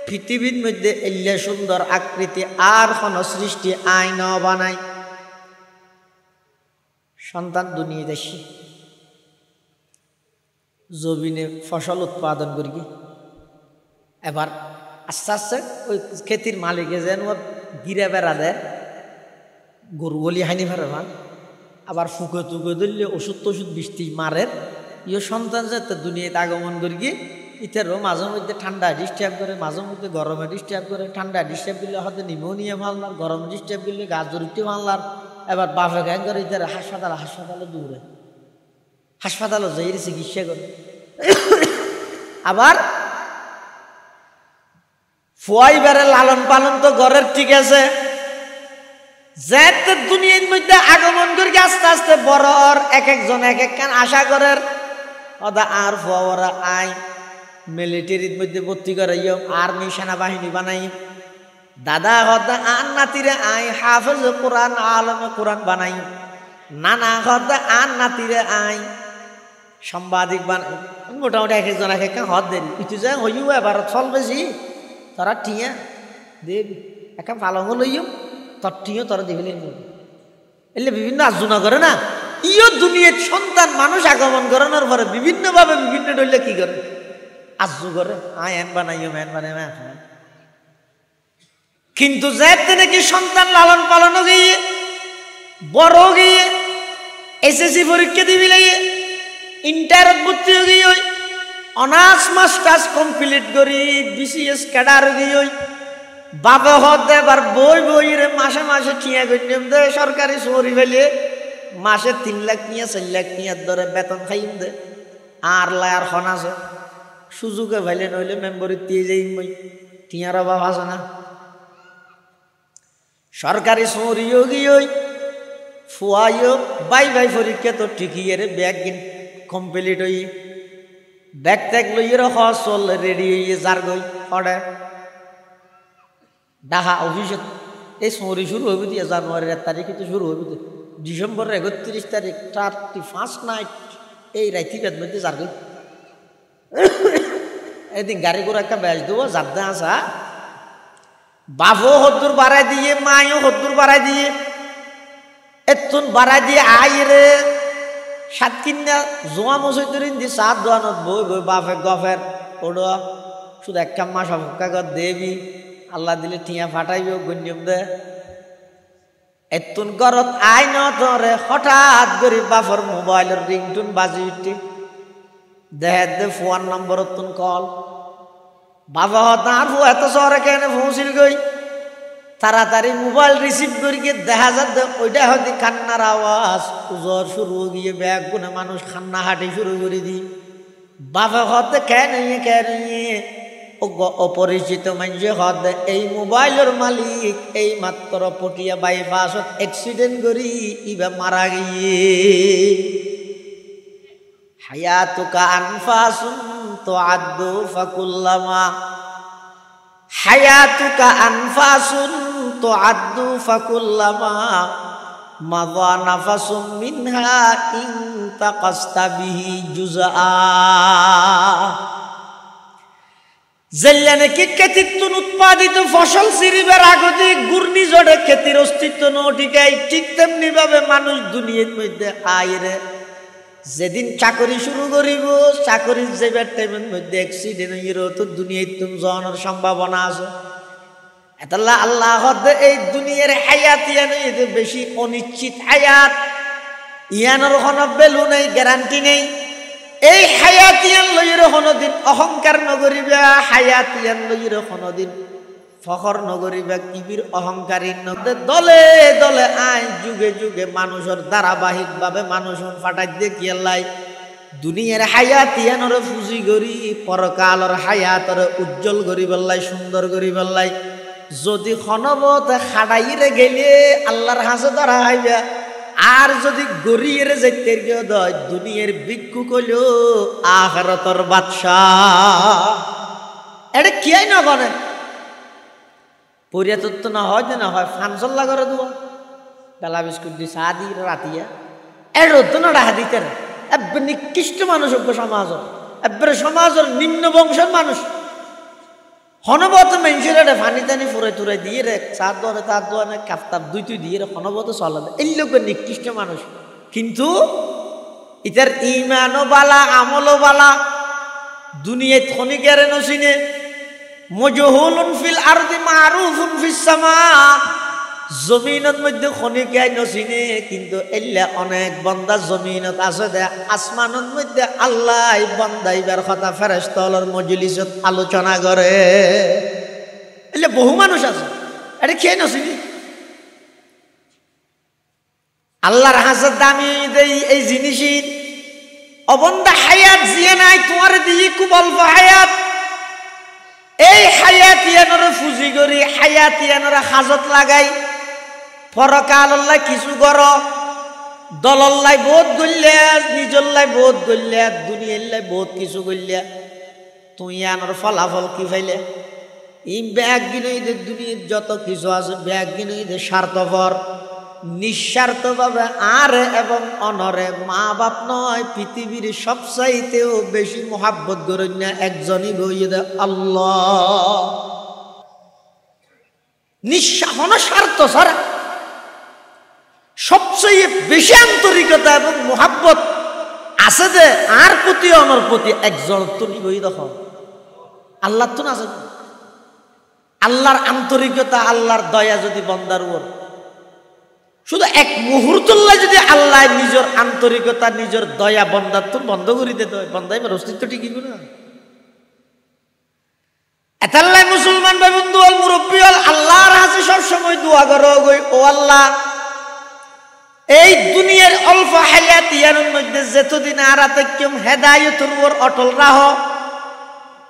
পৃথিবীর মধ্যে এলে সুন্দর আকৃতি আর কোন সৃষ্টি আইন বানাই। সন্তান দুনিয়া দেশি জমিনে ফসল উৎপাদন করি, এবার আস্তে আস্তে ওই খেতির মালিকে যেন গিরে বেড়া দেয়, গরু গলি হাইনি ফেরে মান, আবার ফুকে টুকে ধরলে ওষুধ টষুধ বৃষ্টি মারে, ইয়ে সন্তান যাতে দুনিয়াতে আগমন করি গিয়ে ইতারও মাঝে মধ্যে ঠান্ডা ডিস্টার্ব করে, মাঝে মধ্যে গরমে ডিস্টার্ব করে, ঠান্ডা ডিস্টার্ব করলে হয়তো নিউমোনিয়া মানলার, গরম ডিস্টার্ব করলে গাছ জরুরি মানলার, এবার বাপে গ্যাং করে ইতার হাসপাতালে দূরে হাসপাতালে যাই চিকিৎসা করে। আবার ফুয়াই বেড়ে লালন পালন তো ঘরের ঠিক আছে, যাতে দুনিয়ার মধ্যে আগমন করি আস্তে আস্তে বড় এক একজন এক একখান আশা করের ওদা আর ফুয়া আই মিলিটারির মধ্যে ভর্তি করাইও, আর্মি সেনাবাহিনী বানাই, দাদা হদা আন নাতিরে আই হাফেজ কোরআন আলমে কোরআন বানাই, নানা হদা আন নাতিরে আই সাংবাদিক বানাই, মোটামুটি এক একজন এক একখান হদ দেরি ইটু যায় হইও এবার চল বেশি তোরা টিয়া দেবি একটা পালং লইও তোর টিও তোরা দেখলে এলে বিভিন্ন আর্জনা করে না। ইও দুনিয়ার সন্তান মানুষ আগমন করানোর পরে বিভিন্নভাবে বিভিন্ন ডলে কি করে আর্জু করে, আয় এন বানাইও ম্যান বানাই ম্যান। কিন্তু যাতে নাকি সন্তান লালন পালন গিয়ে বড় গিয়ে এসএসসি পরীক্ষা দিবি লাগে, ইন্টারত ভর্তি গিয়ে অনার্স মাস্টার্স কমপ্লিট করি বিসিএস ক্যাডার গিয়ে বাবা হতে এবার বই বই রে মাসে মাসে ঠিয়া গণ্যম দে সরকারি সরি ফেলে মাসে 3 লাখ নিয়ে 4 লাখ নিয়ে ধরে বেতন খাইম দে আর লায়ার খন আছে সুযোগে ভাইলে নইলে মেম্বরি দিয়ে যাই মই টিয়ার অভাব আছে না। সরকারি সৌরিও গিয়ে ফুয়াইও বাই বাই পরীক্ষা তো ঠিকই এর ব্যাগ কমপ্লিট হই ব্যাগ ট্যাগ লইয়ের হসল রেডি হইয়ে যার গই পড়ে ডাহা অফিসত এই সৌরি শুরু হবি দিয়ে জানুয়ারির 1 তারিখে তো শুরু হবি ডিসেম্বরের 31 তারিখ 31 নাইট এই রাইতিটার মধ্যে যার গই এদিন গাড়ি করে একটা ব্যাস দেবো যাবদা আসা বাবু হদ্দুর বাড়াই দিয়ে মায়ও হদ্দুর বাড়াই দিয়ে এতুন বাড়াই দিয়ে আইরে সাত কিনা জোয়া মসজিদরিন দি সাত দোয়ানত বই বই বাফে গফের ওড়ো শুধু একটা মাস অপেক্ষা দেবি আল্লাহ দিলে টিয়া ফাটাইব গণ্যম দে এতুন গরত আই ন ধরে হঠাৎ করে বাফর মোবাইলের রিংটুন বাজি উঠি দেহে দে ফোন নম্বর তুন কল বাবা তার ফু এত শহরে কেন পৌঁছিল গই তাড়াতাড়ি মোবাইল রিসিভ করি গিয়ে দেখা যাচ্ছে ওইটা হয়তো কান্নার আওয়াজ জ্বর শুরু গিয়ে ব্যাগ গুনে মানুষ কান্না হাঁটি শুরু করে দি বাবা হতে কেন অপরিচিত মানুষ হতে এই মোবাইলের মালিক এই মাত্র পটিয়া বাইপাসত অ্যাক্সিডেন্ট করি ইবা মারা গিয়ে হায়াতুকা আনফাসুন তুআদ্দু ফাকুল্লামা হায়াতুকা আনফাসুন তুআদ্দু ফাকুল্লামা মাযা নাফাসুম মিনহা ইনতাকাসতা বিহি জুজআ জেল্লানে কি ক্ষেতিত্বন উৎপাদিত ফসল সিরিবের আগতে ঘূর্ণিঝড়ে ক্ষেতির অস্তিত্ব নটিকাই ঠিক তেমনি ভাবে মানুষ দুনিয়ার মধ্যে আইরে যেদিন চাকরি শুরু করিব চাকরির যাইবার টাইমের মধ্যে অ্যাক্সিডেন্ট হইর তো দুনিয়ায় তুমি জনের সম্ভাবনা আছে এতাল্লাহ আল্লাহ এই দুনিয়ার হায়াত ইয়ান বেশি অনিশ্চিত হায়াত ইয়ানোর কোনো ভ্যালু নেই গ্যারান্টি নেই এই হায়াত ইয়ান লইর কোনোদিন অহংকার নগরিবা হায়াত ইয়ান লইর কোনোদিন ফখর নগরিবা কিবির অহংকারী দলে দলে আই যুগে যুগে মানুষের ধারাবাহিকভাবে মানুষের ফাটাই দিয়ে কিয়ালাই দুনিয়ার হায়াত ইয়ানোর ফুজি করি পরকালর হায়াতর উজ্জ্বল করি বেল্লাই সুন্দর করি বেল্লাই যদি খনবত খাড়াইরে গেলে আল্লাহর হাসে ধরা হইবা আর যদি গড়িয়ে যাইতে দয় দুনিয়ার ভিক্ষু কইল আখিরাতের বাদশাহ এটা কি আই না বনে পরিয়াত তো না হয় না হয় ফানসল্লা করে দেবো বেলা বিস্কুট দি চা দি রাতিয়া এর তো না রাহা দিতে এবার নিকৃষ্ট মানুষ সমাজের এবারে সমাজের নিম্ন বংশের মানুষ হনবত মেনসিরে ফানি টানি ফুরাই টুরাই দিয়ে রে চার দোয়ানে তার দোয়ানে কাপতাপ দুই দিয়ে রে হনবত চলে এই লোকের নিকৃষ্ট মানুষ কিন্তু ইতার ইমানও বালা আমলও বালা দুনিয়ায় খনিকের নসিনে মজহুলুন ফিল আরদি মারুফুন ফিস সামা জমিনের মধ্যে খনিকায় নসিনে কিন্তু এল্লা অনেক বান্দা জমিনত আছে দে আসমানের মধ্যে আল্লাহ বান্দাইবার কথা ফেরেশতার মজলিসত আলোচনা করে এল্লা বহু মানুষ আছে এটা কে নসিনি আল্লাহর হাসে দামি দেই এই জিনিসই অবন্দা হায়াত জিয়ে নাই তোমার দিয়ে খুব অল্প হায়াত এই হায়াতিয়ানোর ফুজি করি হায়াতিয়ানোর হাজত লাগাই পরকালল্লাই কিছু কর দলল্লাই বহুত গল্লিয়া নিজল্লাই বহুত গল্লিয়া দুনিয়াল্লাই বহুত কিছু গল্লিয়া তুই আনোর ফলাফল কি ফাইলে এই ব্যাগ গিনে দুনিয়ার যত কিছু আছে ব্যাগ গিনে স্বার্থপর নিঃস্বার্থভাবে আর এবং অনরে মা বাপ নয় পৃথিবীর সবচাইতেও বেশি মোহাব্বত করেন না একজনই বইয়ে আল্লাহ স্বার্থ ছাড়া সবচেয়ে বেশি আন্তরিকতা এবং মোহাব্বত আছে যে আর প্রতি অনর প্রতি একজন তুমি বই দেখো আল্লাহ তো না আছে আল্লাহর আন্তরিকতা আল্লাহর দয়া যদি বন্দার উপর শুধু এক মুহূর্তল্লাই যদি আল্লাহ নিজের আন্তরিকতা নিজের দয়া বন্দার তো বন্ধ করে দিতে হয় বন্দাইবার অস্তিত্ব টিকিব না এতাল্লাই মুসলমান ভাই বন্ধু হল মুরব্বী হল আল্লাহর হাতে সবসময় দোয়া করো ও আল্লাহ এই দুনিয়ার অল্প হায়াত ইয়ানোর মধ্যে যতদিন আর কেম হেদায়েতের উপর অটল রাহ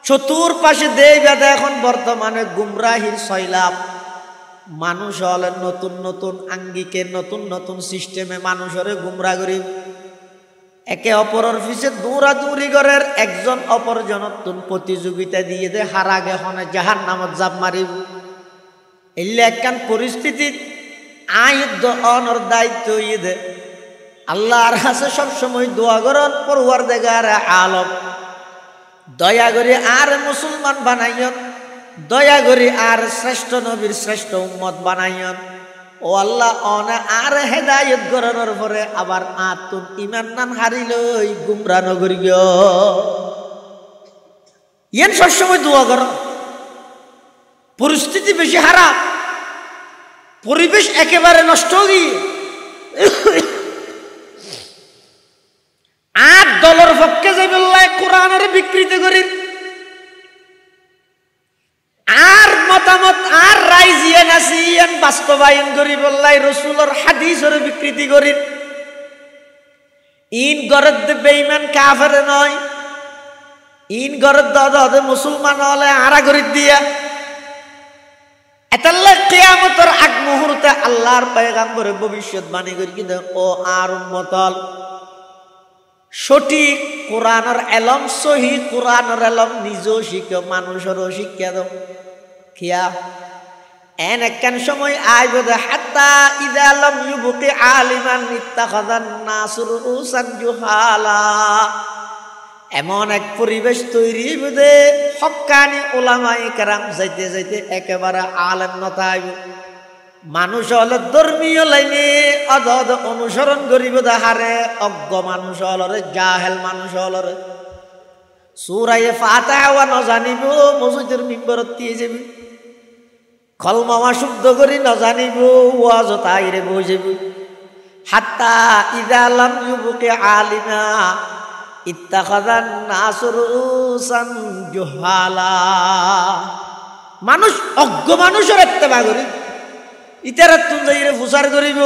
চতুর্পাশে দেই বেদা এখন বর্তমানে গুমরাহির সয়লাভ মানুষ হলে নতুন নতুন আঙ্গিকে নতুন নতুন সিস্টেমে মানুষের গুমরা করি একে অপরের পিছে দৌড়াদৌড়ি করার একজন অপরজনের প্রতিযোগিতা দিয়ে দে হারাগে হনে জাহান নামত জাপ মারিব এলে একখান পরিস্থিতি আয়ুদ্ধ অনর দায়িত্ব দে আল্লাহর কাছে সবসময় দোয়া করেন পরওয়ারদিগার আলম দয়া করে আর মুসলমান বানাইন দয়া করে আর শ্রেষ্ঠ নবীর শ্রেষ্ঠ উম্মত বানাইন ও আল্লাহ অনে আর হেদায়ত করানোর পরে আবার আতুন ইমান নান হারিলই গুমরা নগরী ইয়েন সবসময় দোয়া কর পরিস্থিতি বেশি খারাপ পরিবেশ একেবারে নষ্ট গিয়ে আর দলের পক্ষে যে বললাই কোরআনের বিকৃতি করি আর মতামত আর রাইজিয়ান আসিয়ান বাস্তবায়ন করি বললাই রসুলের হাদিসের বিকৃতি করি ইন গরদ বেঈমান কাফের নয় ইন গরদ দাদা মুসলমান হলে আরা করি দিয়া এতাল্লা কিয়ামতের আগ মুহূর্তে আল্লাহর পয়গম্বরের ভবিষ্যৎবাণী করি কিন্তু ও আর উম্মতল সঠিক কোরআনের এলম সহি কোরআনের এলম নিজেও শিখো মানুষেরও শিক্ষা দাও কিয়া এন একখান সময় আইব দে হাত্তা ইযা লাম ইউবকি আলিমান ইত্তাখাযান নাসু রুসান জুহালা এমন এক পরিবেশ তৈরি হইবে হক্কানি উলামায়ে কেরাম যাইতে যাইতে একেবারে আলেম নতা আইব মানুষ হলে ধর্মীয় লাইনে অদ অনুসরণ করিব হারে অজ্ঞ মানুষ হলরে জাহেল মানুষ হলরে সূরায়ে ফাতিহা ন জানিব মসজিদের মিম্বরত দিয়ে যাবি কলমা শুদ্ধ করি ন জানিব ওয়াজ তাইরে বই যাবি হাত্তা ইযা লাম ইউবকি আলিমা ইত্তাখাযান নাসু রুসান জুহালা মানুষ অজ্ঞ মানুষের ইত্তেবা করি ইতারা তুন যাইরে ফুসার করিব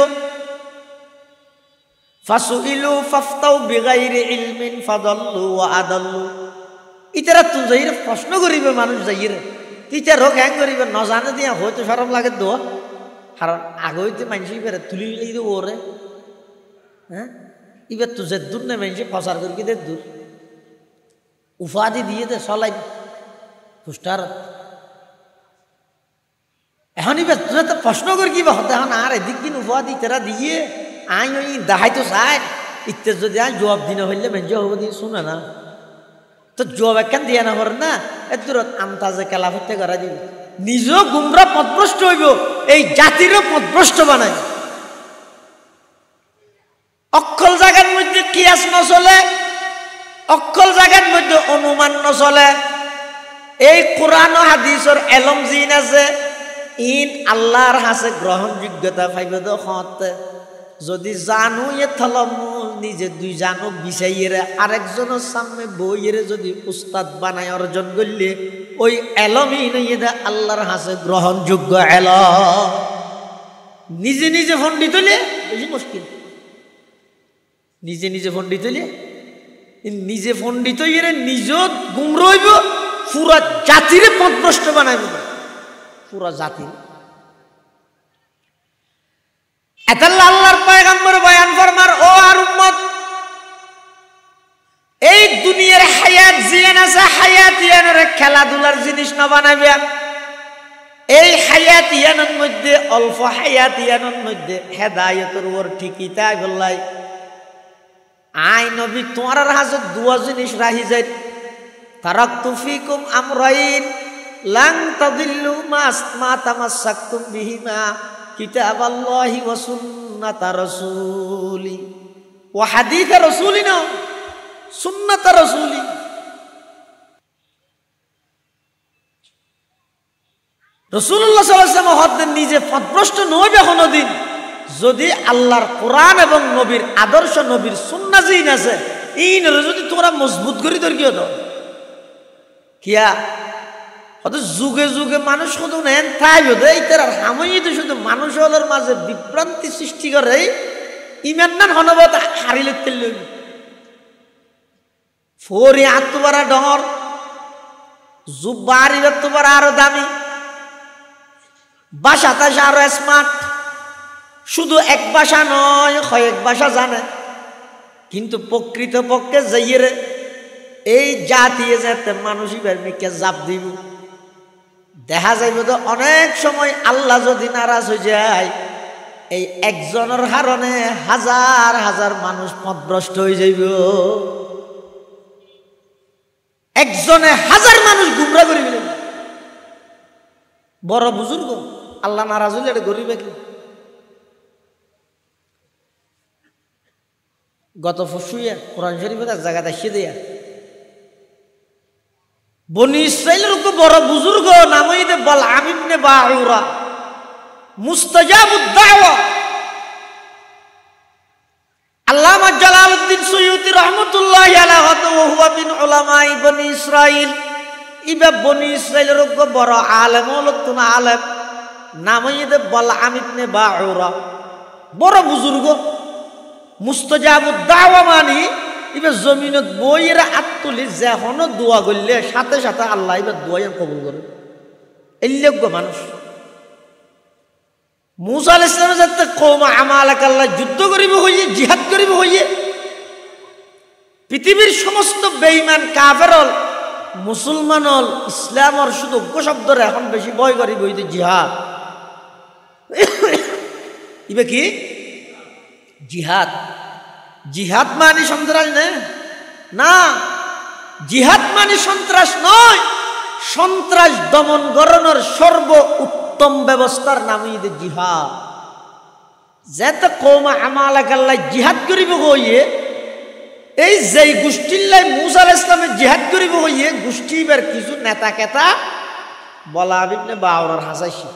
ফাসুইলু ফাফতাউ বিগাইরি ইলমিন ফাদাল্লু ওয়া আদাল্লু ইতারা তুন যাইরে প্রশ্ন করিবে মানুষ যাইরে টিচার হোক হ্যাং করিবে ন জানে দিয়া হয়তো শরম লাগে দো কারণ আগে হইতে মানুষই বেড়ে তুলি দিব ওরে হ্যাঁ এবার তো যে দূর না মানুষ প্রচার করি দে দূর উপাধি দিয়ে দে চলাই পুষ্টার এখন এবার তুই তো প্রশ্ন করি কিবা হতে এখন আর এদিক দিন উপাধি তেরা দিয়ে আই ওই দেখাই তো চাই ইত্তে যদি আই জবাব দিন হইলে মেঞ্জ হব দিয়ে শুনে না তো জবাব একখান দিয়ে না পারে না এ দূরত আমতাজে কেলা হইতে করা দিবি নিজেও গুমরা পথভ্রষ্ট হইব এই জাতিরও পথভ্রষ্ট বানাই অক্ষল জায়গার মধ্যে কিয়াস নচলে অক্ষল জায়গার মধ্যে অনুমান নচলে এই কোরআন ও হাদিসের এলম জিন আছে ইন আল্লাহর হাসে গ্রহণযোগ্যতা পাইব দতে যদি জানো এ থলমূল নিজে দুই জানো বিষাইয়েরে আরেকজনের সামনে বইয়েরে যদি উস্তাদ বানায় অর্জন করলে ওই এলমই নইয়ে দে আল্লাহর হাসে গ্রহণযোগ্য এলম নিজে নিজে পণ্ডিত হইলে বেশি মুশকিল নিজে নিজে পণ্ডিত হইলে নিজে পণ্ডিত হইয়ে নিজ গুমর হইব পুরা জাতিরে পথভ্রষ্ট বানাইব পুরা জাতি এতাল্লাহ আল্লাহর পয়গম্বর বয়ান ফরমার ও আর উম্মত এই দুনিয়ার হায়াত জিয়ান আছে হায়াত ইয়ানের খেলাধুলার জিনিস না বানাবে এই হায়াত ইয়ানের মধ্যে অল্প হায়াত ইয়ানের মধ্যে হেদায়েতের ওর ঠিকই তাই বললাই আই নবী তোমার হাজত দুয়া জিনিস রাহি যায় তারাকতু ফিকুম আমরাইন লান তাদিল্লু মা তামাসসাকতুম বিহিমা কিতাবাল্লাহি ওয়া সুন্নাতা রাসূলি ওয়া হাদিসা রাসূলিনা সুন্নাতা রাসূলি রাসূলুল্লাহ সাল্লাল্লাহু আলাইহি ওয়াসাল্লাম হতেন নিজে পথভ্রষ্ট নইবে কোনদিন যদি আল্লাহর কোরআন এবং নবীর আদর্শ নবীর সুন্নাহ জিন আছে ইনরে যদি তোমরা মজবুত করি তোর কি হতো কিয়া অত যুগে যুগে মানুষ শুধু নেন তাই হতো এই তার হামই তো শুধু মানুষের মাঝে বিভ্রান্তি সৃষ্টি করে ইমান না হনবত হারিলে তেল ফোরি আত্মবারা ডর জুব্বারি আত্মবারা আরো দামি ভাষা তাষা আরো স্মার্ট, শুধু এক ভাষা নয় কয়েক ভাষা জানে, কিন্তু প্রকৃত পক্ষে যাইয়ে এই জাতি যাতে মানুষই মিকে জাপ দিব, দেখা যাইব তো অনেক সময় আল্লাহ যদি নারাজ হয়ে যায়, এই একজনের কারণে হাজার হাজার মানুষ পথভ্রষ্ট হয়ে যাইব। একজনে হাজার মানুষ গুমরা করে দিলেন। বড় বুজুর্গ আল্লাহ নারাজ হইলে এটা গরিবে কি? গত ফসুইয়া কোরআন শরীফের এক জায়গা দেখিয়ে দেয়া বনি ইসরাইলের বড় বুজুর্গ নাম হইতে বালআম ইবনে বাউরা মুস্তাজাবুদ দাওয়া। আল্লামা জালালউদ্দিন সুয়ুতি রাহমাতুল্লাহি আলাইহি ওয়া হুয়া মিন উলামাই বনি ইসরাইল। ইবা বনি ইসরাইলের বড় আলেম হলতুন আলেম নাম হইতে বালআম ইবনে বাউরা, বড় বুজুর্গ মুস্তাজাবুদ দাওয়া। মানে এবার জমিনত বইয়েরা আত্মলি যেখনো দোয়া করলে সাথে সাথে আল্লাহ এবার দোয়া কবুল করে। এল্যোগ্য মানুষ। মুসা আলাইহিস সালাম যাতে কওমা আমালাক আল্লাহ যুদ্ধ করিব হইয়ে, জিহাদ করিব হইয়ে, পৃথিবীর সমস্ত বেঈমান কাফের হল মুসলমান হল ইসলামর শুধু শব্দরে এখন বেশি ভয় করিব হইতে জিহাদ। ইবে কি জিহাদ? জিহাদ মানে সন্ত্রাস না, জিহাদ মানে সন্ত্রাস নয়, সন্ত্রাস দমন করানোর সর্ব উত্তম ব্যবস্থার নাম হইতে জিহাদ। যেতে কওমা আমালাক আল্লাহ জিহাদ করিব হইয়ে, এই যেই গোষ্ঠীর মুসা আলাইহিস সালামের জিহাদ করিব হইয়ে গোষ্ঠী এবার কিছু নেতা কেতা বালআম ইবনে বাউরার হাসাইছি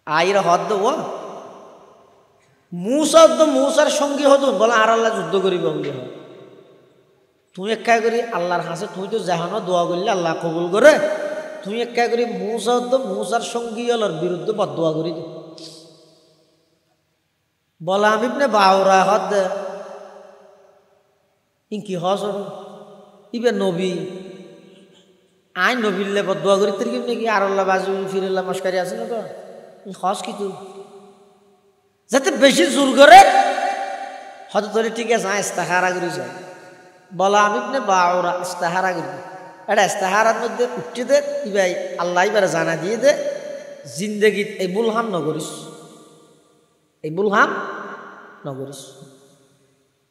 আইরা হদ দেব মুসার সঙ্গী হতো বলে আর আল্লাহ যুদ্ধ করিব বলে। তুই একা করি আল্লাহর হাসে, তুই তো জাহানো দোয়া করলে আল্লাহ কবুল করে, তুই একা করি মুসার সঙ্গী হলার বিরুদ্ধে বদদোয়া করি দে। বালআম ইবনে বাউরা হদ ইনকি হস ইবে নবী আই নবীলে বদদোয়া করি তোর কি নাকি আর আল্লাহ বাজু ফিরল্লাহ মস্কারি আছে না? তো হস কি তুই যাতে বেশি জোর করে হয়তো তোর ঠিক আছে ইস্তেখারা করি যায়। বালআম ইবনে বাউরা ইস্তেখারা করি, এটা ইস্তেখারার মধ্যে উঠতে দে ইবাই আল্লাহ এবারে জানা দিয়ে দে জিন্দগিত এই বুলহাম নগরিস, এই বুলহাম নগরিস।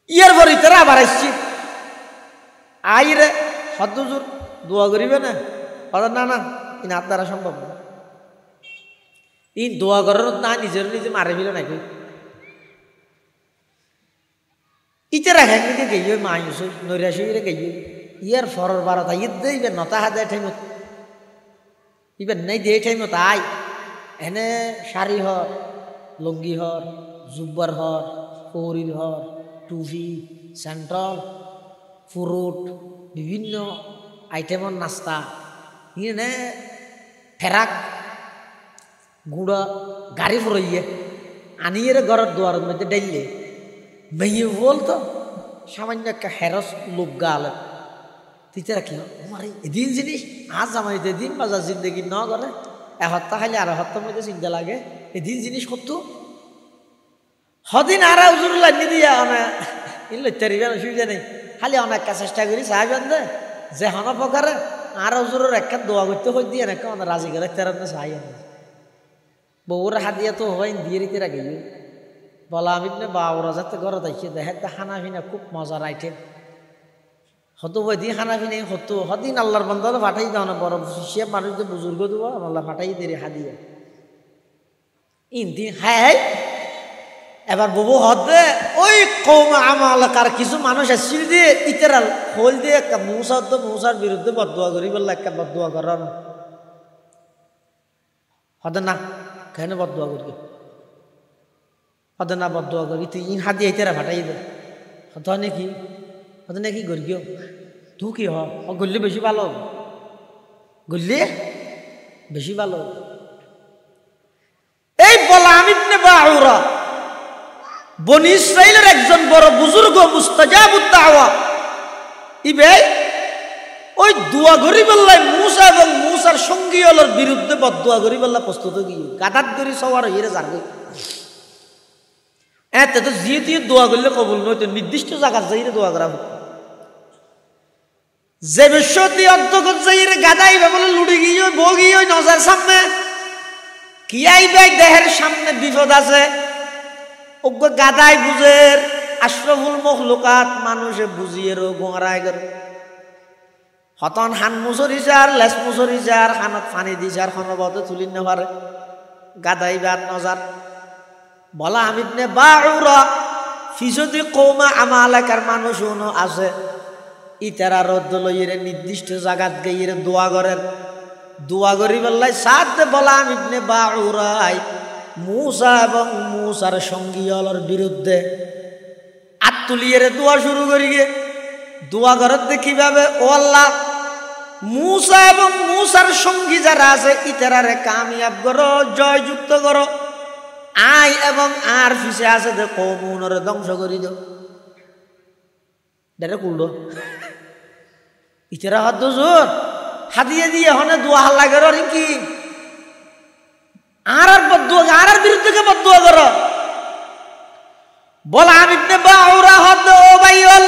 ইয়ার পরে তারা আবার আসছি আইরে হদ জোর দোয়া করিবে না? না না ইন হাত দ্বারা সম্ভব না। ই দোয়া করার না নিজের নিজে মারে ফেলে নাকি ইতে রাখে গেই মায়ুস নৈরাশি গেই ইয়ার ফরর বারতা ঈদ দেবে নতা হাতে ঠাইমত ইবার নাই দিয়ে ঠাইমত আই এনে শাড়ি হর, লুঙ্গি হর, জুব্বার হর, পৌরির হর, টুপি, সেন্ট্রল, ফ্রুট, বিভিন্ন আইটেমর নাস্তা ইয়ে ফেরাক গুঁড়া গাড়ি ফুরাইয়ে আনিয়ে ঘরের দোয়ারের মধ্যে ডাইলে মেয়ে বলতো সামান্য একটা হেরস লোক গাল তিতে রাখি আমার এদিন জিনিস আজ আমার এদিন বাজার জিন্দগি ন করে এহত্তা খাইলে আর হত্যার মধ্যে চিন্তা লাগে এদিন জিনিস কত হদিন আর উজুর লাগিয়ে দিয়া লইতারিবেন অসুবিধা নেই, খালি অনেক চেষ্টা করি সাহাবেন দে যে হন প্রকারে আর উজুরের একটা দোয়া করতে হই দিয়ে নাকি অনেক রাজি করে তেরান সাহাই বউর হাতিয়া তো হয় দিয়ে রিতে রাখি বালআম ইবনে বাউরা যাতে ঘরে দেখি দেখে খানা পিনা খুব মজার আইটেম হতো বই দিয়ে খানা পিনা হতো হদিন আল্লাহর বন্ধ ফাটাই দাও না বড় সে মানুষ যে বুজুর্গ দেবো আল্লাহ ফাটাই দিয়ে হাদিয়ে ইনদিন হ্যাঁ এবার ববু হদে ওই কওমা আমালাকার কিছু মানুষ আসছিল দিয়ে ইতেরাল খোল দিয়ে একটা মুসার বিরুদ্ধে বদদোয়া করি বললে একটা বদদোয়া করার হদে না কেন বদদোয়া করি হদে না বদদোয়া করি তুই ইন হাত দিয়ে ইতেরা ফাটাই দে হত নাকি হতে নাকি গরিও তুই কি হ গল্লি বেশি ভালো গল্লি বেশি ভালো। এই বালআম ইবনে বাউরা বনি ইসরাইলের একজন বড় বুজুর্গ মুস্তাজাবুদ দাওয়া ইবে ওই দোয়া করি বললাই মুসা এবং মুসার সঙ্গী হলোর বিরুদ্ধে বদদোয়া করি বললা প্রস্তুত গিয়ে গাদাত করি সবার হইরে যাবে এতে তো যেহেতু দোয়া করলে কবুল নয় তো নির্দিষ্ট জায়গার যাইরে দোয়া করা যে বিশ্বতি অন্তর্গত যাইরে গাদাইবে বলে লুড়ি গিয়ে বগি ওই নজার সামনে কি আইবে দেহের সামনে বিপদ আছে অজ্ঞ গাদাই বুঝের আশরাফুল মখলুকাত মানুষে বুঝিয়ে রো গোঁড়াই করে হতন হান মুসরি যার লেস মুসরি যার হানত পানি দি যার হনবতে তুলি না পারে গাদাই বাদ নজার বলা আমিবনে বাউরা ফিসদি কৌমা আমালাকার মানুষ উনো আছে ইতারা রদ্দ লইরে নির্দিষ্ট জায়গাত গিয়ে দোয়া করেন দোয়া করি বললাই সাথ বলা আমিবনে বাউরাই মুসা এবং মুসার সঙ্গী হলর বিরুদ্ধে আত তুলিয়ে দোয়া শুরু করি গে দোয়া করতে কিভাবে ও আল্লাহ মুসা এবং মুসার সঙ্গী যারা আছে ইতারারে কামিয়াব করো জয়যুক্ত করো আয় এবং আর ফিসে আছে দে কৌমুনরে ধ্বংস করি দো এটা কুললো ইতারা হাত জোর হাতিয়ে দিয়ে হনে দোয়া হাল্লা করো কি আর বদদোয়া আর বিরুদ্ধে কে বদদোয়া করো বলা আমিবনে বাউরা হদ ও বাইল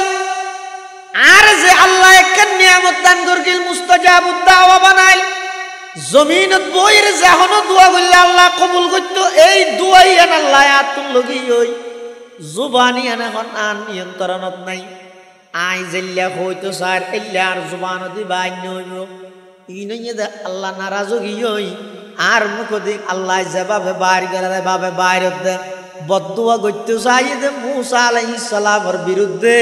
আর যে আল্লাহ এক নিয়ামত দান করগিল মুস্তাজাবুদ দাওয়া বানাইল জমিনত বইরে যখন দোয়া করলে আল্লাহ কবুল করতো এই দোয়াই আন আল্লাহ আতুল লগি ওই জুবানি আন এখন আন নিয়ন্ত্রণত নাই আই জেল্লা হইতো স্যার এল্লা আর জুবান দি বাই নইব ই নইয়ে দে আল্লাহ নারাজ গিয়ই আর মুখ দিক আল্লাহ যেভাবে বাইর করে ভাবে বাইরত দে বদদুয়া করতে চাই দে মুসা আলাইহিস সালামের বিরুদ্ধে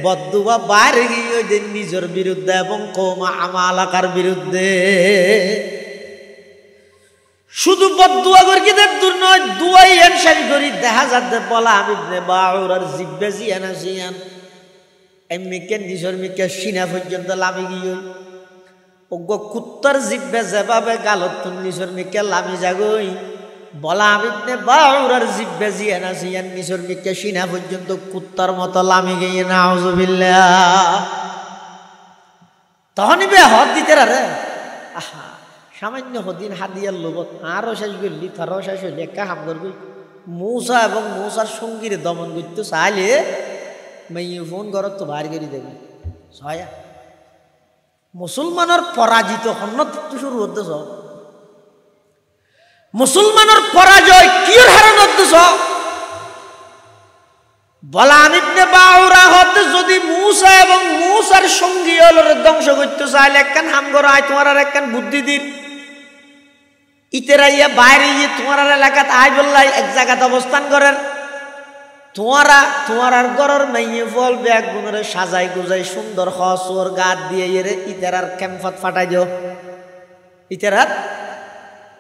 বদদুয়া বাইর গিয়ে দে নিজের বিরুদ্ধে এবং কওমা আমালাকার বিরুদ্ধে শুধু বদদুয়া করি দে দূর নয় দুয়াই আনসারি করি দেখা যাচ্ছে বলা আমিবনে বাউরার জিব্বে জিয়ানা জিয়ান এমনিকে নিজের মিকে সিনা পর্যন্ত লামি গিয়ে অজ্ঞ কুত্তার জিব্বে যেভাবে গালত নিজের মিকে লামি যাগই বলা আমিবনে বাউরার জিব্বে জিয়ানা জিয়ান নিজের মিকে সিনা পর্যন্ত কুত্তার মতো লামি গিয়ে নাউজুবিল্লাহ তখনই বে হদ দিতে রে আহা সামান্য হদিন হাদিয়ার লোভত আরও শেষ করলি তারও শেষ হইলি একা হাম করবি মূসা এবং মূসার সঙ্গীরে দমন করতে চাইলে মেয়ে ফোন করত তো বাইর করে দেবে ছয়া মুসলমানের পরাজিত হন্নত শুরু হতেছ মুসলমানের পরাজয় কির হারান হতেছ বলা আমিবনে বাউরা হতে যদি মূসা এবং মূসার সঙ্গী হলর ধ্বংস করতে চাইলে একখান হাম করো আয় তোমার আর একখান বুদ্ধি দিন ইতেরাইয়া বাইরে গিয়ে তোমার এলাকাত আয় বললাই এক জায়গাতে অবস্থান করেন তোমার আর গরর মেয়ে ফল ব্যাগ গুণরে সাজাই গুজাই সুন্দর হসর গাত দিয়ে এরে ইতেরার ক্যাম্পত ফাটাই দিও ইতেরার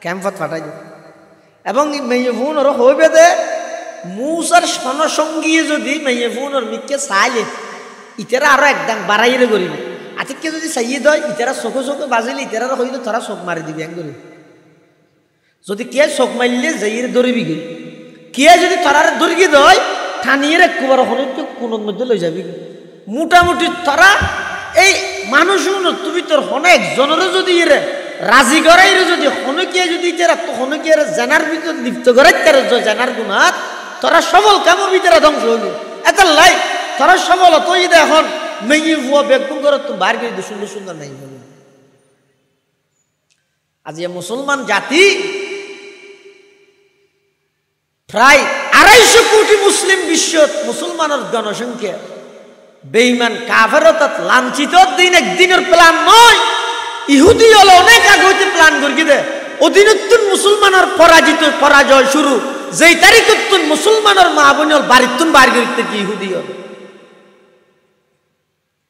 ক্যাম্পত ফাটাই দিও এবং মেয়ে ফোন ওর হইবে দে মূসার সনসঙ্গী যদি মেয়ে ফোন ওর মিকে চাইলে ইতেরা আরো একদম বাড়াইরে করিবে আজকে যদি চাইয়ে দেয় ইতেরা চোখে চোখে বাজিলে ইতেরার হইলে তারা চোখ মারি দিবি এক করে যদি কে চোখ মারলে যাইয়ে ধরিবি গে কে যদি তারার ধরিয়ে দেয় টানিয়ে একবার হনকে কোনোর মধ্যে লই যাবি মোটামুটি তারা এই মানুষ তুমি তোর হনে একজনেরও যদি এরে রাজি করাই যদি হনকে যদি হনকে জানার ভিতর লিপ্ত করাই তার জানার গুণাত তোরা সবল কেমন ভিতরে ধ্বংস হইল এত লাই তোরা সবল তুই এখন মেয়ে ভুয়া বেগুন করে তুমি বার করে সুন্দর সুন্দর মেয়ে হবে আজ মুসলমান জাতি প্রায় 250 কোটি মুসলিম বিশ্ব মুসলমানের জনসংখ্যা বেঈমান কাফের অর্থাৎ লাঞ্ছিত দিন একদিনের প্ল্যান নয় ইহুদি হলো অনেক আগে হইতে প্ল্যান করি দে অধীনত্বন মুসলমানের পরাজয় শুরু যেই তারিখত্বন মুসলমানের মা বোনের বাড়িত্বন বার করিতে কি ইহুদি হবে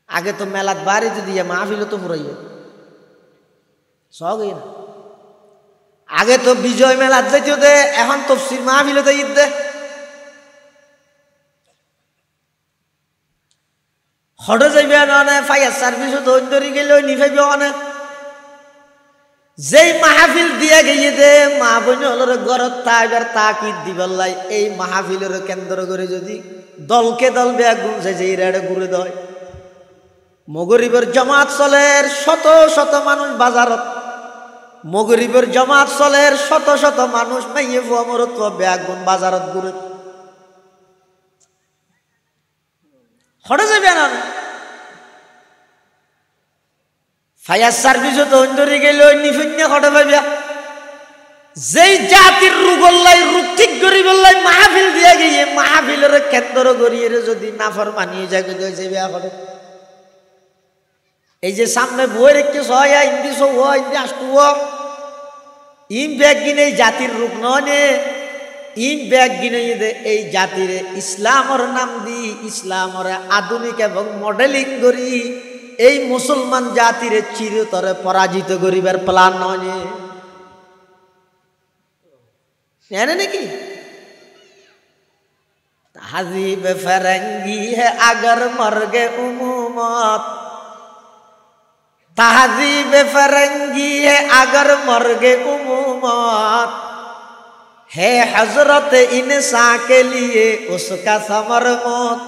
আগে তো মেলাত বাড়ি যদি মাহফিল তো ফুরাইয়া সগই না আগে তো বিজয় মেলাত যাইতে দে এখন তফসির মাহফিল তো ঈদ দে হঠে যাইবে না ফায়ার সার্ভিসও ধরি গেলে নিফাইবে অনেক যেই মাহফিল দিয়ে গিয়ে দে মা বোন হলরে গরত তাইবার তাকিদ দিবাল্লাই এই মাহফিলের কেন্দ্র করে যদি দলকে দল বেয়া গুনছে যে রেড়ে ঘুরে দেয় মগরিবের জামাত চলের শত শত মানুষ বাজারত, মগরিবের জামাত চলের শত শত মানুষ মাইয়ে ফুয়া মরত ব্যাগুন বাজারত ঘুরে হরে যাবে না। ফায়ার সার্ভিসও তো অন্ধরি গেল নিফিন্যা হটে পাইবা। যেই জাতির রোগল্লাই রোগ ঠিক করি বললাই মাহফিল দিয়ে গিয়ে মাহফিলের কেন্দ্র করিয়ে যদি নাফর মানিয়ে যাবে বিয়া করে। এই যে সামনে বই রেখে সয়া ইন্দি সহ ইন্দি আসতু ইম ব্যাগ গিনে জাতির রূপ নয়, ইম ব্যাগ গিনে এই জাতির ইসলামর নাম দি ইসলামর আধুনিক এবং মডেলিং করি এই মুসলমান জাতির চিরতরে পরাজিত করিবার প্ল্যান নয় জানে নাকি। তাহজিব ফরঙ্গি হে আগর মরগে উমুমত, तहजीब फरंगी है अगर मर्गे उमूमत है हजरत इंसान के लिए उसका समर मौत,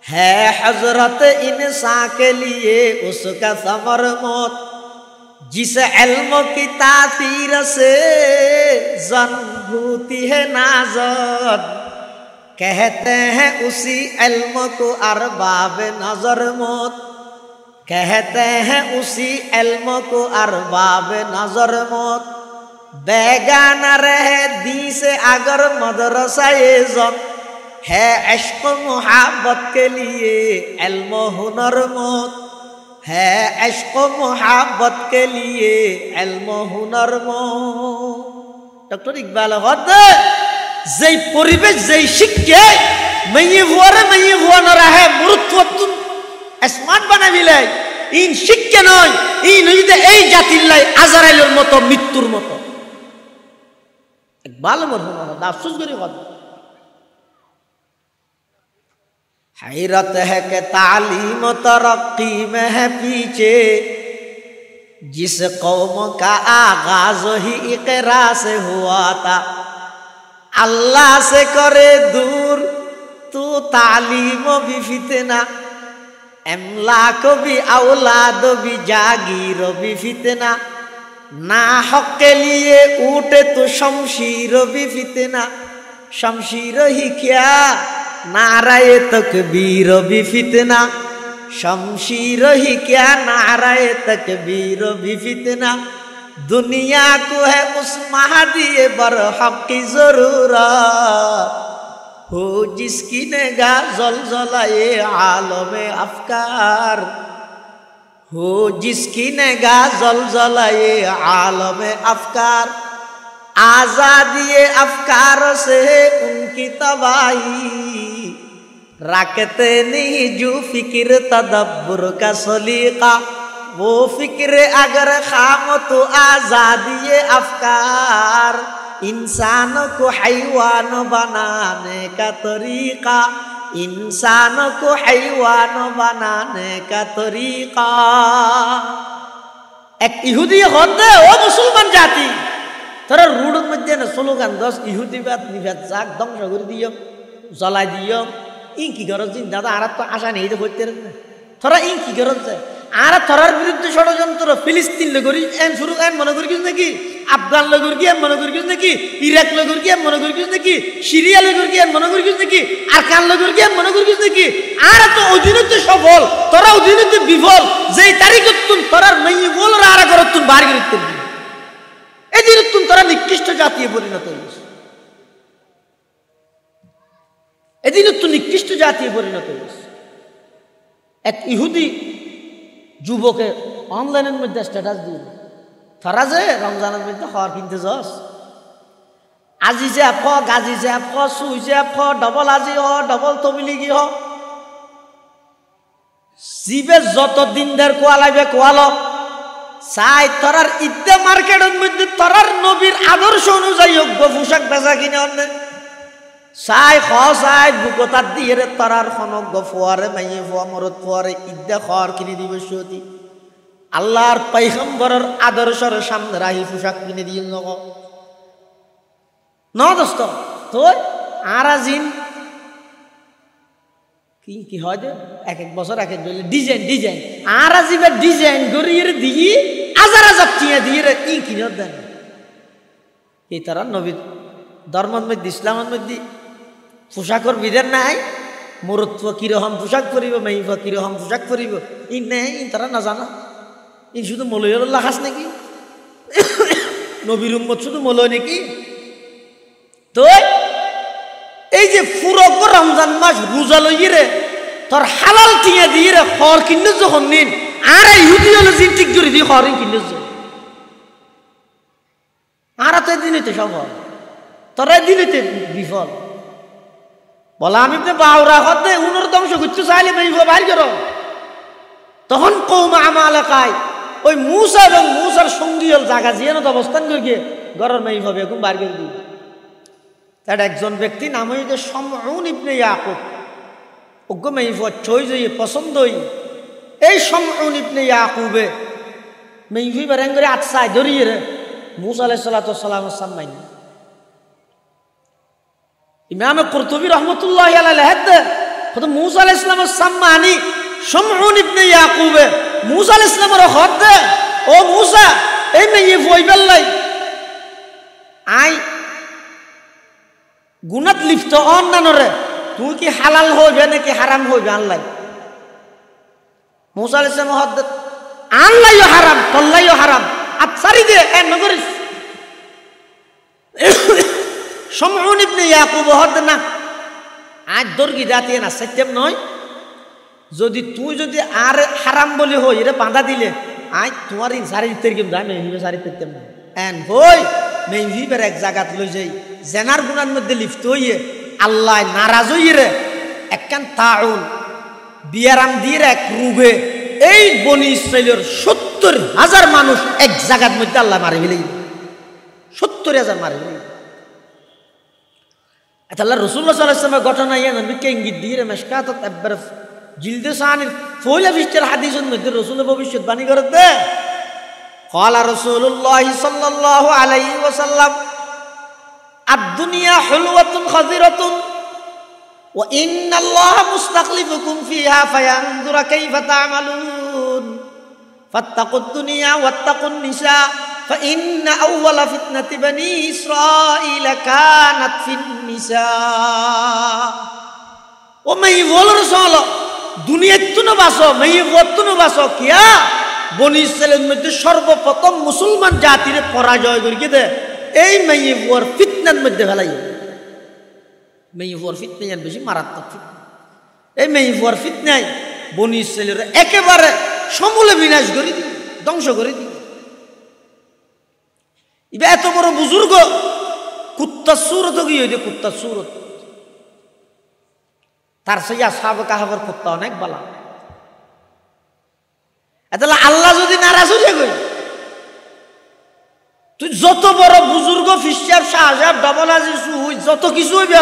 है हजरत इंसान के लिए उसका समर मौत। जिस इल्म की तासीर से जन होती है नाज़र, कहते हैं उसी इल्म को अरबाब नजर मौत, कहते हैं उसी इल्म को अरबाब नजर मौत। बेगाना रहे दी से अगर मदरसा ये ज़न, है इश्क मुहब्बत के लिए इल्म हुनर मौत, है इश्क मुहब्बत के लिए इल्म हुनर मौत। डॉक्टर इकबाल होते যেই পরিবেশ যেই শিক্ষা মেয়ে হুয়া না রাহে মুরুত্বতুন স্মার্ট বানাবিলাই ইন শিক্ষা নয় ইন হইতে এই জাতির লাই আজরাইলের মতো মৃত্যুর মতো ইকবাল মরহুম আফসোস করি কথা। हैरत है कि तालीम तरक्की में है पीछे, जिस कौम का आगाज ही इकरा से हुआ था, अल्लाह से करे दूर तू तालीम भी फितना, इमलाक भी औलाद भी जागीर भी फितना, ना हक के लिए उठे तो शमशीर भी फितना, शमशीर ही क्या नाराए तकबीर भी फितना, शमशीर ही क्या नाराए तकबीर भी फितना। दुनिया को है उस महदी बरहक की जरूरत, हो जिसकी निगाह ज़लज़लाए आलम अफकार, हो जिसकी निगाह ज़लज़लाए आलम अफकार। आज़ादी अफकार से उनकी तबाही, रखते नहीं जो फिक्र तदब्बुर का सलीका, वो फिक्र अगर खाम तो आज़ादी अफकार। इंसान को हैवान बनाने का तरीका, इंसान को हैवान बनाने का तरीका। एक इहुदी होते ओ मुसलमान जाति তোরা রোডের মধ্যে না স্লোগান 10 ইহুদিবাদ নিবাদ যাক ধ্বংস করে দিও জ্বালাই দিও ইন কি গরজ দিন দাদা আর তো আশা নেই হইতে না তোরা ইন কি গরজ যায় আর তোরার বিরুদ্ধে ষড়যন্ত্র ফিলিস্তিন লগরি এন শুরু এন মনে করি কিছু নাকি আফগান লগর কি এন মনে করি কিছু নাকি ইরাক লগর কি এন মনে করি কিছু নাকি সিরিয়া লগর কি এন মনে করি কিছু নাকি আরকান লগর কি এন মনে করি কিছু নাকি আর তো অধীনতে সফল তোরা অধীনতে বিফল যেই তারিখত তুন তোরার মাইয়ে বলরা আর করত তুন বার করিতে এদিন তুম তারা নিকৃষ্ট জাতীয় পরিণত হয়েছে, এদিন তো নিকৃষ্ট জাতীয় পরিণত হয়েছে। এক ইহুদি যুবকে অনলাইনের মধ্যে স্ট্যাটাস দিয়ে তারা যে রমজানের মধ্যে খাওয়ার কিনতে যাস আজি যে আপ গাজি যে আপ সুই যে আপ ডবল আজি হ ডবল তমিলিগি হ জিবে যত দিন ধরে কোয়ালাইবে কোয়াল চাই তোরার ঈদে মার্কেটের মধ্যে তোরার নবীর আদর্শ অনুযায়ী যোগ্য পোশাক বেচা কিনে অন্য চাই চাই বুকতার দিয়ে রে তোরার খনজ্ঞ ফোয়ারে মাইয়ে ফোয়া মরত ফোয়ারে ঈদে খর কিনে দিবে সতী আল্লাহর পয়গম্বরের আদর্শের সামনে রাহি পোশাক কিনে দিয়ে ন দোস্ত তো আরাজিন কি হয় যে এক বছর এক ডিজাইন আর আজিবার ডিজাইন করিয়ে দিয়ে হাজার টিয়া দিয়ে ই কিনে দেন। এই তারা নবীর ধর্মের মধ্যে ইসলামের মধ্যে পোশাকর বিধান নাই। মরুত্ব কিরকম পোশাক পরিব, মেইফা কিরকম পোশাক পরিব ই নেই, তারা না জানা। ই শুধু মলয়ুল্লাহ খাস নাকি? নবীর উম্মত শুধু মলয় নাকি? তো এই যে পুরো রমজান মাস রোজা লইয়ে রে তোর হালাল টিয়া দিয়ে রে খড় কিনে যখন নিন আর ইহুদি হলো জিন ঠিক ধরে দিয়ে খড় কিনে আর তো দিন হইতে সফল, তোরা দিন হইতে বিফল। বলা আমি তো বাউরা হতে উনোর ধ্বংস করতে চাইলে বাইর করো। তখন কৌমা আমা এলাকায় ওই মুসা এবং মুসার সঙ্গী হল জায়গা জিয়ান অবস্থান করিয়ে ঘরের মেয়ে হবে এখন বার করে দিই। তার একজন ব্যক্তি নাম হইতে সমউন ইবনে ইয়াকুব, ওগ্য মেয়ে চই যাই পছন্দ হই। এই সমউন ইবনে ইয়াকুবে মেয়ে বেরেন করে আটসায় ধরিয়ে রে মুসা আলাইহিস সালাতু ওয়াস সালামের সামনে ইমাম কুরতুবী রাহমাতুল্লাহি আলাইহি হাদে কত মুসা আলাইহিস সালামের সামনে সমউন ইবনে ইয়াকুবে মুসা আলাইহিস সালামের হদে ও মুসা এই মেয়ে ফইবেলাই আই গুনাত লিপ্ত অন্যানরে তুই কি হালাল হইবে নাকি হারাম হইবে আল্লাহ? মুসা আলাইহিস সালাম হদ আল্লাহও হারাম তল্লাহও হারাম আচ্ছারি দে এ নগরিস। সমউন ইবনে ইয়াকুব হদ না আজ দর্গি দাঁতিয়ে না সত্যম নয়, যদি তুই যদি আর হারাম বলে হই এটা বাঁধা দিলে আজ তোমার সারি তেরকিম দাম মেহিবে সারি তেরকিম এন হই মেহিবের এক জায়গাত লই যাই জেনার গুনার মধ্যে লিপ্ত হইয়ে আল্লাহ নারাজ হইয়ে রে একখান তাউল বিয়ারাম দিয়ে এক রুগে এই বনি ইসরাইলের ৭০,০০০ মানুষ এক জায়গার মধ্যে আল্লাহ মারি ফেলে ৭০,০০০ মারি ফেলে। আল্লাহ রাসূলুল্লাহ সাল্লাল্লাহু আলাইহি ওয়াসাল্লামের ঘটনা ইয়ে নবীকে ইঙ্গিত দিয়ে মেশকাতুত একবার জিলদে সানির পয়লা পৃষ্ঠার হাদিসের মধ্যে রাসূলের ভবিষ্যৎবাণী করে দে ক্বালা রাসূলুল্লাহ সাল্লাল্লাহু আলাইহি ওয়াসাল্লাম আদ-দুনিয়া হুলওয়াতুন খাযিরাতুন ওয়া ইন্নাল্লাহা মুস্তাখলিফুকুম ফিহা ফায়ানজুরা কাইফা তা'মালুন ফাত্তাকুদ দুনিয়া ওয়াত্তাকুন নিসা فإن أول فتنة بني إسرائيل كانت في النساء وما يقول رسول দুনিয়া তুনো বাসো মেয়ে তুনো বাসো কিয়া বনি ইসরাইলের মধ্যে সর্বপ্রথম মুসলমান জাতির পরাজয় করি দে এই মেয়ে ওর ফিতনার মধ্যে ফেলাই। মেয়ে ওর ফিতনা বেশি মারাত্মক ফিতনা। এই মেয়ে ওর ফিতনায় বনি ইসরাইলের একেবারে সমূলে বিনাশ করে দি, ধ্বংস করে দি। ইবে এত বড় বুজুর্গ কুত্তা সুরত গিয়ে কুত্তা সুরত তার সেই আসহাবে কাহাবের কুত্তা অনেক বালা। তাহলে আল্লাহ যদি নারাজ হয়ে গই তুই যত বড় বুজুর্গ ফিসাব শাহজাব ডবল আজিজ যত কিছু হইবে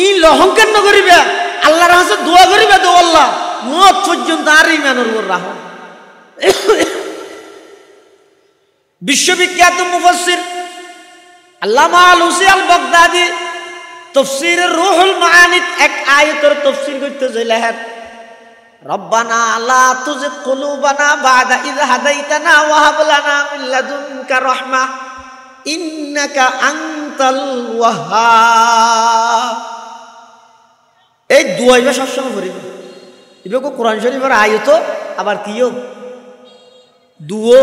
ই লহংকার ন করিবে আল্লাহর কাছে দোয়া করিবে তো আল্লাহ মত পর্যন্ত আর ইমানের উপর রাখ। বিশ্ববিখ্যাত মুফাসসির আল্লামা আল-হুসি আল-বাগদাদি তাফসীরের রুহুল মাআনিত এক আয়াতের তাফসীর করতে যাইলেন রব্বানা লা তুযিগ কুলুবানা বা'দা ইয হাদাইতানা ওয়া হাব লানা মিন লাদুনকা রাহমাহ ইন্নাকা আনতাল ওয়াহ্হাব। এই দুয়াইবা সবসময় পড়িব ইবে কোরআন শরীফের আয়াত আবার কিও দুও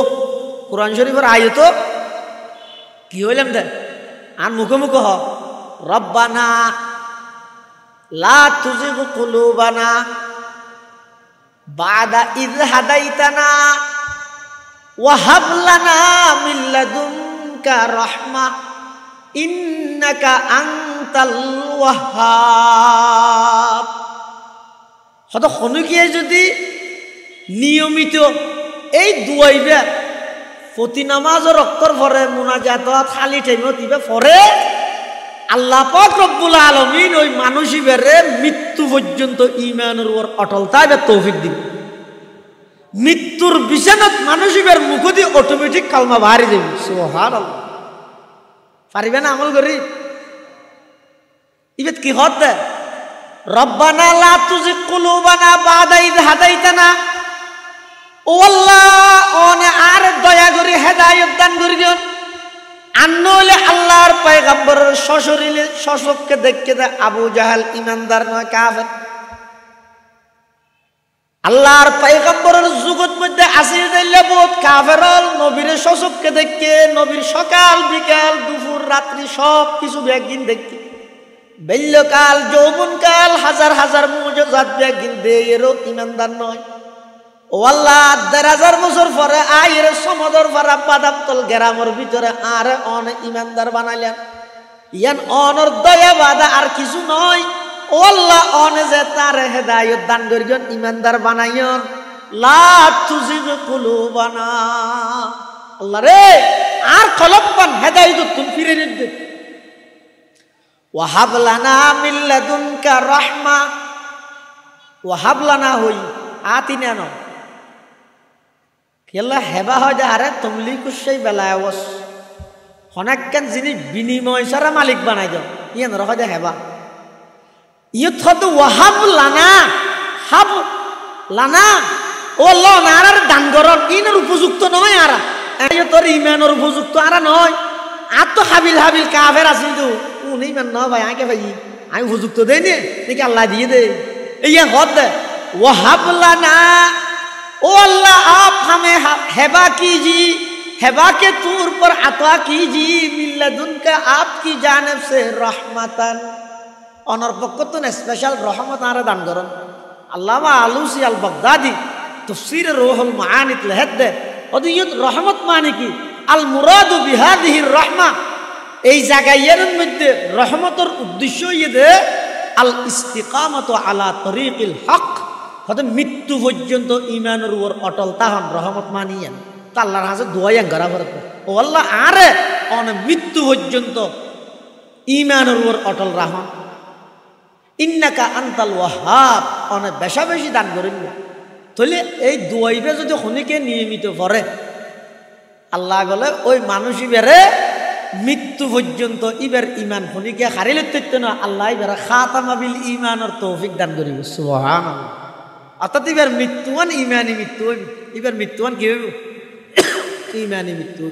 কোরআন শরীফের আয়াত কি হইলাম দে আর মুখোমুখ হ রব্বানা লা তুযিগ কুলুবানা বা'দা ইয হাদাইতানা ওয়া হাব লানা মিন লাদুনকা রাহমাহ ইন্নাকা আনতাল ওয়াহ্হাব। হত খনুকিয়ে যদি নিয়মিত এই দুয়াইবা প্রতি নামাজের অক্ষর পরে মুনাজাত খালি টাইমত দিবে পরে আল্লাহ পাক রব্বুল আলামিন ওই মানুষিবেরে মৃত্যু পর্যন্ত ঈমানের উপর অটলতা বা তৌফিক দিবে। মৃত্যুর বিছানাত মানুষিবের মুখ দিয়ে অটোমেটিক কালমা বাহারি যাবে। সুবহানাল্লাহ। পারিবে না আমল করি ইবেত কি হত দে রব্বানা লা তুজিগ কুলুবানা বাদা ইয হাদাইতানা, ও আল্লাহ ওনে আর দয়া করে হেদায়েত দান করিও। আন্নলে আল্লাহর পয়গম্বরের সশরীরে সশককে দেখতে দে আবু জাহাল ইমানদার নয়, কাফের। আল্লাহর পয়গম্বরের যুগত মধ্যে আসির দিলে বহুত কাফের নবীর সশককে দেখে, নবীর সকাল বিকাল দুপুর রাত্রি সব কিছু একদিন দেখে, বাল্যকাল যৌবনকাল হাজার হাজার মুজিজাত একদিন দেয়েরও ইমানদার নয়। ও আল্লাহ ১,৫০০ বছর পরে আয়ের সমদর পারা বাদামতল গ্রামের ভিতরে আর অন ইমানদার বানাইলেন। ইয়ান অনর দয়া বাদা আর কিছু নয়। ও আল্লাহ অনে যে তার হেদায়েত দান করিয়ন, ইমানদার বানাইয়ন। লা তুজিগ কুলুবানা, আল্লাহ রে আর কলববান হেদায়েত তুমি ফিরে দিতে। ওয়াহাব লানা মিন লাদুনকা রাহমা, ওয়াহাব লানা হই আতিনা ন কেলা হেবা হয় যে আরে তমলি কুসাই বেলায় অবস অনেকখান জিনিস বিনিময় ছাড়া মালিক বানাই দাও, ইয়ে নরক যে হেবা ইয়ে থত ওয়াহাব লানা, হাব লানা ও লানার দান গরম ইনের উপযুক্ত নয়। আর তোর ইমানের উপযুক্ত আর নয়। আর তো হাবিল হাবিল কাফের আসিল তো উনি ইমান নয় ভাই, আগে ভাই আমি উপযুক্ত দেই নে নাকি আল্লাহ দিয়ে দে ইয়া হদ দে। ওয়াহাব লানা, ओ अल्लाह आप हमें हेबा कीजिए, हेबा के तौर पर अता कीजिए मिल्लदुन का आपकी जानिब से रहमतन, অনর পক্ষতন স্পেশাল রহমত আরে দান করুন। আল্লামা আলুসি আল বাগদাদি তাফসীর রূহুল মাআনিত লেখেন দে ওদিয়ত রহমত মানে কি? আল মুরাদু বিহাদিহির রাহমা, এই জায়গার মধ্যে রহমতের উদ্দেশ্য ইয়ে আল ইস্তিকামাতু আলা তরিকিল হক, হয়তো মৃত্যু পর্যন্ত ইমানের উপর অটল তাহন রহমত মানিয়েন। তা আল্লাহর হাতে দোয়াইয়া গড়া ভরত, ও আল্লাহ আরে অনে মৃত্যু পর্যন্ত ইমানের উপর অটল রাহন। ইন্নাকা আনতাল ওয়াহাব, অনে বেশা বেশি দান করেন। তাহলে এই দোয়াইবে যদি খনিকে নিয়মিত পড়ে আল্লাহ গলে ওই মানুষই বেড়ে মৃত্যু পর্যন্ত ইবের ইমান খনিকে হারিলে তৈত না, আল্লাহ বেড়ে খাতামাবিল ইমানের তৌফিক দান করিব। সুবহানাল্লাহ। অর্থাৎ এবার মৃত্যুয়ান ইমানি মৃত্যু, এবার মৃত্যুয়ান কি হইব? ইমানি মৃত্যু।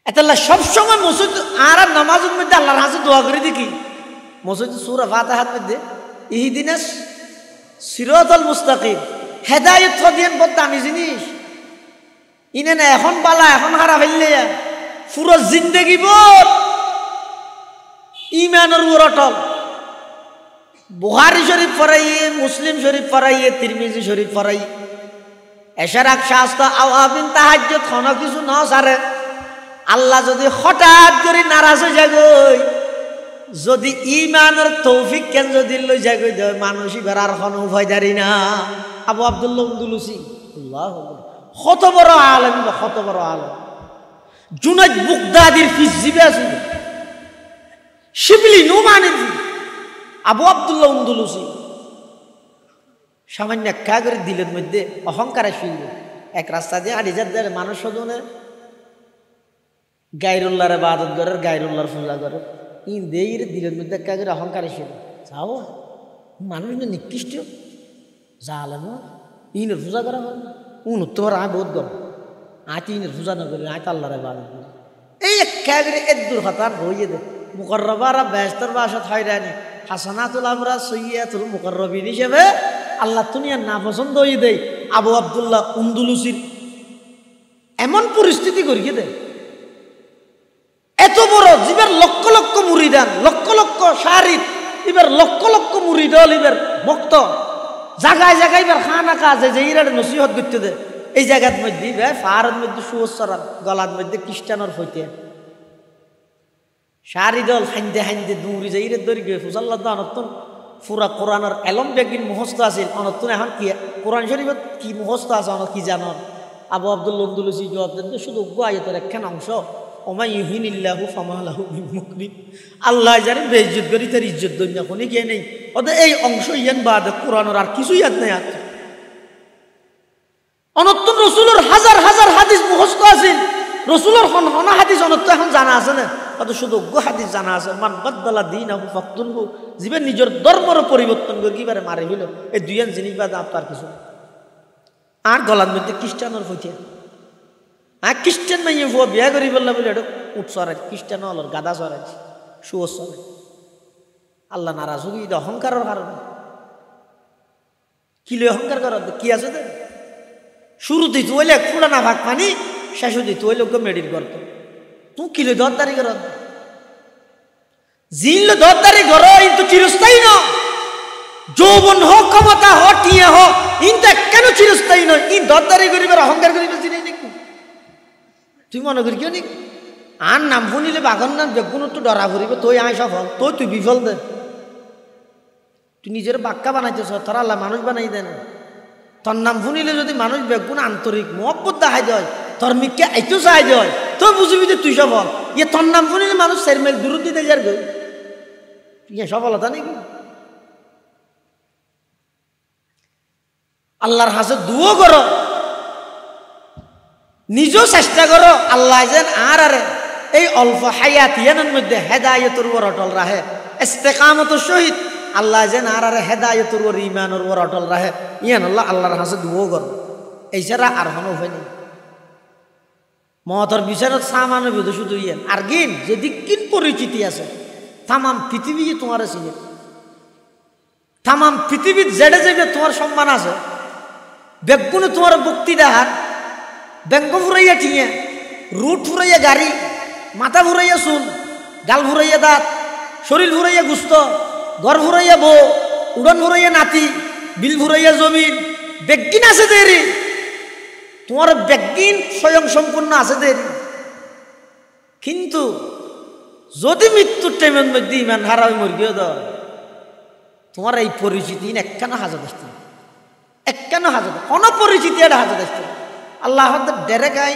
এতাল্লাহ সবসময় মসজিদ আর নামাজের মধ্যে আল্লাহর হাতে দোয়া করে দেখি মসজিদ সূরা ফাতিহার মধ্যে ইহদিনাস সিরাতাল মুস্তাকিম, হেদায়েত দিয়েন বড় দামি জিনিস। ইনে না এখন বালা এখন হারা ফেললে পুরো জিন্দেগি বল ইমানের উপর অটল। বুখারী শরীফ পড়াইয়ে, মুসলিম শরীফ পড়াইয়ে, তিরমিজি শরীফ পড়াই, এশারাক শাস্তা আওয়াবিন তাহাজ্জুদ কোন কিছু ন সারে। আল্লাহ যদি হঠাৎ করে নারাজ হয়ে যায়, যদি ইমানের তৌফিক কেন যদি লই যায় দেয় মানুষই বেড়ার কোন উভয় দাঁড়ি না। আবু আব্দুল্লাহ উন্দুলুসি আল্লাহ কত বড় আলেম, কত বড় আলেম। জুনাইদ বুগদাদির ফিজিবে আছে, শিবলি নুমানি, আবু আব্দুল্লাহ উন্দুলুসি সামান্য একা করে দিলের মধ্যে অহংকারে শুইল। এক রাস্তা দিয়ে আড়ি যার মানুষ সজনে গায়রুল্লাহর ইবাদত করে, গায়রুল্লাহর পূজা করে, ইন দেইর দিলের মধ্যে একা করে অহংকারে শুইল। যাও মানুষ নিকৃষ্ট জালেম, ইনের পূজা করা হয় না। উন তোমার আয় বহুত গরম, আয় তো ইনের পূজা না করি, আয় তো আল্লাহর ইবাদত করি। এই একা করে এদুর হতার রইয়ে দে মুকররবারা ব্যস্তর বাসত হয়রানি হাসানাতুল আমরা সৈয়াতুল মুকররবিন হিসেবে আল্লাহ দুনিয়ার না পছন্দ হয়ে দেয়। আবু আব্দুল্লাহ উন্দুলুসির এমন পরিস্থিতি করিয়ে দেয়, এত বড় জীবের লক্ষ লক্ষ মুরিদান, লক্ষ লক্ষ শারিক, এবার লক্ষ লক্ষ মুরিদল, এবার ভক্ত জায়গায় জায়গায় এবার খানা কাজে যে ইরার নসিহত করতে দেয়। এই জায়গার মধ্যে ফাহারের মধ্যে সুসরার গলার মধ্যে খ্রিস্টানের হইতে সারি দল হাইন্দে হাইন্দে দৌড়ি যাই রে দৌড়ি গিয়ে ফুজাল্লাহ অনতন পুরা কোরআনের এলম বেগিন মুখস্থ আছিল। অনতন এখন কি কোরআন শরীফত কি মুখস্থ আছে অন কি জান? আবু আব্দুল্লাহ উন্দুলুসি জবাব দেন শুধু আয়াতের একখান অংশ, ওমা ইউহিনিল্লাহু ফামা লাহু মিন মুকরিম, আল্লাহ যারে বেইজ্জত করি তার ইজ্জত দুনিয়া কোনি কে নেই। ওদের এই অংশ ইয়ান বাদ কোরআনের আর কিছু ইয়াদ নাই। আছে অনতন রসুলের হাজার হাজার হাদিস মুখস্থ আছিল, রসুলের হনা হাদিস অনত্ত এখন জানা আছে না? কত সুযোগ্য হাদিস জানা আছে মান বাদদালা দীনাহু ফাকতুলহু যিবে নিজের ধর্মের পরিবর্তন করে কিবারে মারি হইল এই দুইয়ান জিনিস বাদ আপনার কিছু আর গলার মধ্যে খ্রিস্টানের ফইতে আর খ্রিস্টান মাইয়ে ফুয়া বিয়া করি বললা বলে এটা উঠ সরাই খ্রিস্টান হল গাদা সরাই শুয়োর সরাই আল্লাহ নারাজ হবি এটা অহংকারের কারণে কিলো অহংকার করার কি আছে তো শুরু দিত হইলে পুরানা ভাগ পানি শেষ দিত হইলে ওকে মেডির করতো তুই কিলো দরদারি কর জিনলো দরদারি কর কিন্তু চিরস্থায়ী ন যৌবন হোক ক্ষমতা হোক টিয়া হোক ইনটা কেন চিরস্থায়ী নয় ইন দরদারি করিবার অহংকার করিবার চিনি নাকি তুই মনে করি কেউ নি আর নাম শুনিলে বাঘর নাম বেগুন তো ডরা ফুরিব তুই আয় সফল তুই বিফল দে তুই নিজের বাক্কা বানাইতেছ তোর আল্লাহ মানুষ বানাই দেয় না তোর নাম শুনিলে যদি মানুষ বেগুন আন্তরিক মহব্বত দেখাই দেয় তোর মিকে আইতো চাই দেয় তো বুঝবি যে তুই সফল ইয়ে তোর নাম শুনিলে মানুষ সেরমেল দূরত দিতে যার গই ইয়ে সফলতা নাকি আল্লাহর হাসে দুও করো নিজেও চেষ্টা করো আল্লাহ যেন আর আরে এই অল্প হায়াতিয়ানের মধ্যে হেদায়েতের উপর অটল রাখে ইস্তেকামতের সহিত আল্লাহ যেন আর আরে হেদায়েতের উপর ঈমানের উপর অটল রাখে ইয়ান আল্লাহ আল্লাহর হাসে দুও করো এই ছাড়া আর কোনো উপায় নেই মহতর বিচারত সামান্য বিধু শুধু ইয়ান আর গিন যদি কিন পরিচিতি আছে তামাম পৃথিবী তোমার চিনে তামাম পৃথিবীর জেডে জেডে তোমার সম্মান আছে বেগুনে তোমার বক্তি দেখার ব্যাঙ্ক ফুরাইয়া ঠিঙে রুট ফুরাইয়া গাড়ি মাথা ফুরাইয়া চুল গাল ফুরাইয়া দাঁত শরীর ফুরাইয়া গুস্ত ঘর ফুরাইয়া বউ উড়ন ফুরাইয়া নাতি বিল ফুরাইয়া জমিন বেগিন আছে দেরি তোমার বেগিন স্বয়ং সম্পূর্ণ আছে দেরি কিন্তু যদি মৃত্যুর টাইমের মধ্যে ইমান হারাই মর্গিয়ে দাও তোমার এই পরিচিতি একখানা হাজার আসতে একখানা হাজার অনপরিচিতি একটা হাজার আসতে আল্লাহ ডেরেক আই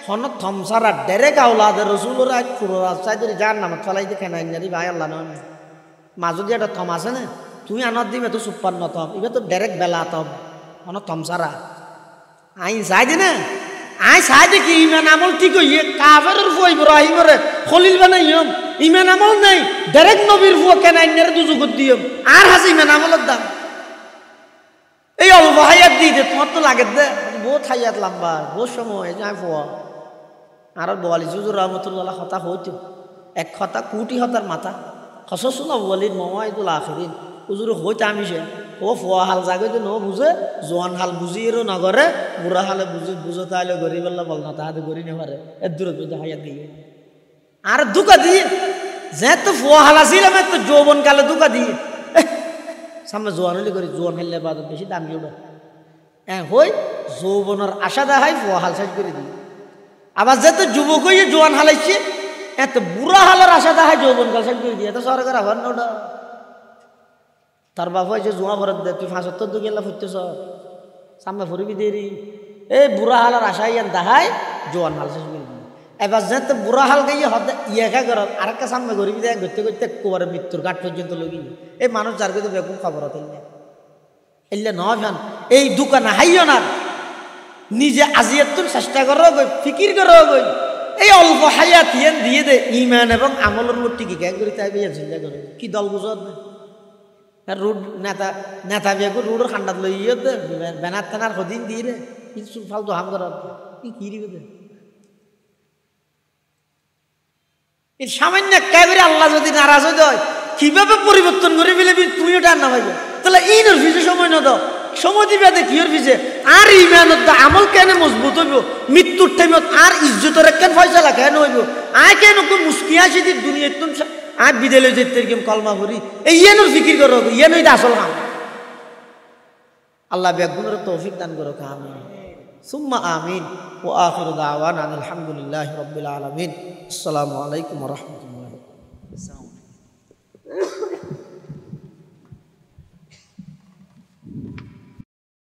হন থমসারা ডেরেক আওলাদের রসুলের আজ পুরো রাস্তায় যদি যার নামত ফেলাই দেখে নাই জানি ভাই আল্লাহ নয় মাজদি একটা থম আছে না তুমি আনত দিবে তো সুপান্ন থম এবার তো ডেরেক বেলা থম হন থমসারা আই চাই দি না আই চাই দেখি ইমান আমল ঠিক হইয়ে কাফের ফুয়া ইব্রাহিমরে খলিল বানাইম ইমান আমল নাই ডেরেক নবীর ফুয়া কেনাইনারে দুজুগত দিম আর হাসি ইমান আমলের দাম এই অল্প হায়াত দিতে তোমার তো লাগে দে বহুত হায়াত লম্বা বহুত সময় যাই ফুয়া আর বোয়ালি জুজুর রহমতুল্লাহ হতা হইতো এক হতা কুটি হতার মাথা হসসুল আউয়ালিন মাওয়াইদুল আখিরিন হুজুর হইতে আমি সে ও ফুয়া হাল জাগে তো ন বুঝে জোয়ান হাল বুঝিয়েরও না করে বুড়া হালে বুঝে তাহলে গরিব আল্লাহ বল না তাহাতে গরি নে পারে এর দূর হায়াত দিয়ে আর দুকা দিয়ে যেহেতু ফুয়া হাল আসিলাম তো যৌবন কালে দুকা দিয়ে সামনে জোয়ান হলে করি জোয়ান হেললে বাদ বেশি দামি ওটা হ্যাঁ হই যৌবনের আশা দেখাই ফুয়া হাল সাজ করে দিই আবার যেহেতু যুবক হয়ে জোয়ান হালাইছে এত বুড়া হালের আশা দেখায় যৌবন কাল সাজ করে দিয়ে এত সরকার আবার না ওটা তার বাবা হয়েছে জোয়া ভরত দে তুই 75 তো গেলা ফুটতেছ সামনে ফুরবি দেরি এই বুড়া হালের আশা ইয়ান দেখায় জোয়ান হাল সাজ করে দিয়ে এবার যেহেতু বুড়া হাল গাইয়ে হতে ইয়েখা কর আরেকটা সামনে গরিবি দেয় ঘুরতে ঘুরতে একবারে মৃত্যুর ঘাট পর্যন্ত লগি এই মানুষ যার কিন্তু বেগুন খবর হতে এলে নয় ফ্যান এই দোকানে হাইও না নিজে আজিয়াত চেষ্টা করো গই ফিকির করো গই এই অল্প হায়াত ইয়ান দিয়ে দে ইমান এবং আমলের মূর্তি কি কে করি তাই বিয়ে চিন্তা করো কি দল বুঝত না রোড নেতা নেতা বিয়ে করে রোডের খান্ডাত লই ইয়ে দে বেনার তেনার সদিন দিয়ে রে কিছু ফালতু হাম কর কি রি দে এই সামান্য একেবারে আল্লাহ যদি নারাজ হয়ে যায় কিভাবে পরিবর্তন করে ফেলবি তুমি ওটা আর না ভাইবে তাহলে ইনোর ভিজে সময় না দাও সময় দিবে দে কিওর ভিজে আর ইমানত দা আমল কেন মজবুত হইব মৃত্যুর টাইমত আর ইজ্জতের কেন ফয়সালা কেন হইব আয় কেন কোন মুস্কিয়া সিদি দুনিয়া তুম আর বিদেলে যেতে কেম কলমা ভরি এই ইয়েনোর ফিকির করো ইয়েনই আসল হাম আল্লাহ বেগুনের তৌফিক দান করো আমিন সুম্মা আমিন ওয়া আখিরু দাওয়ানা আলহামদুলিল্লাহি রাব্বিল আলামিন আসসালামু আলাইকুম ওয়া রাহমাতুল্লাহ।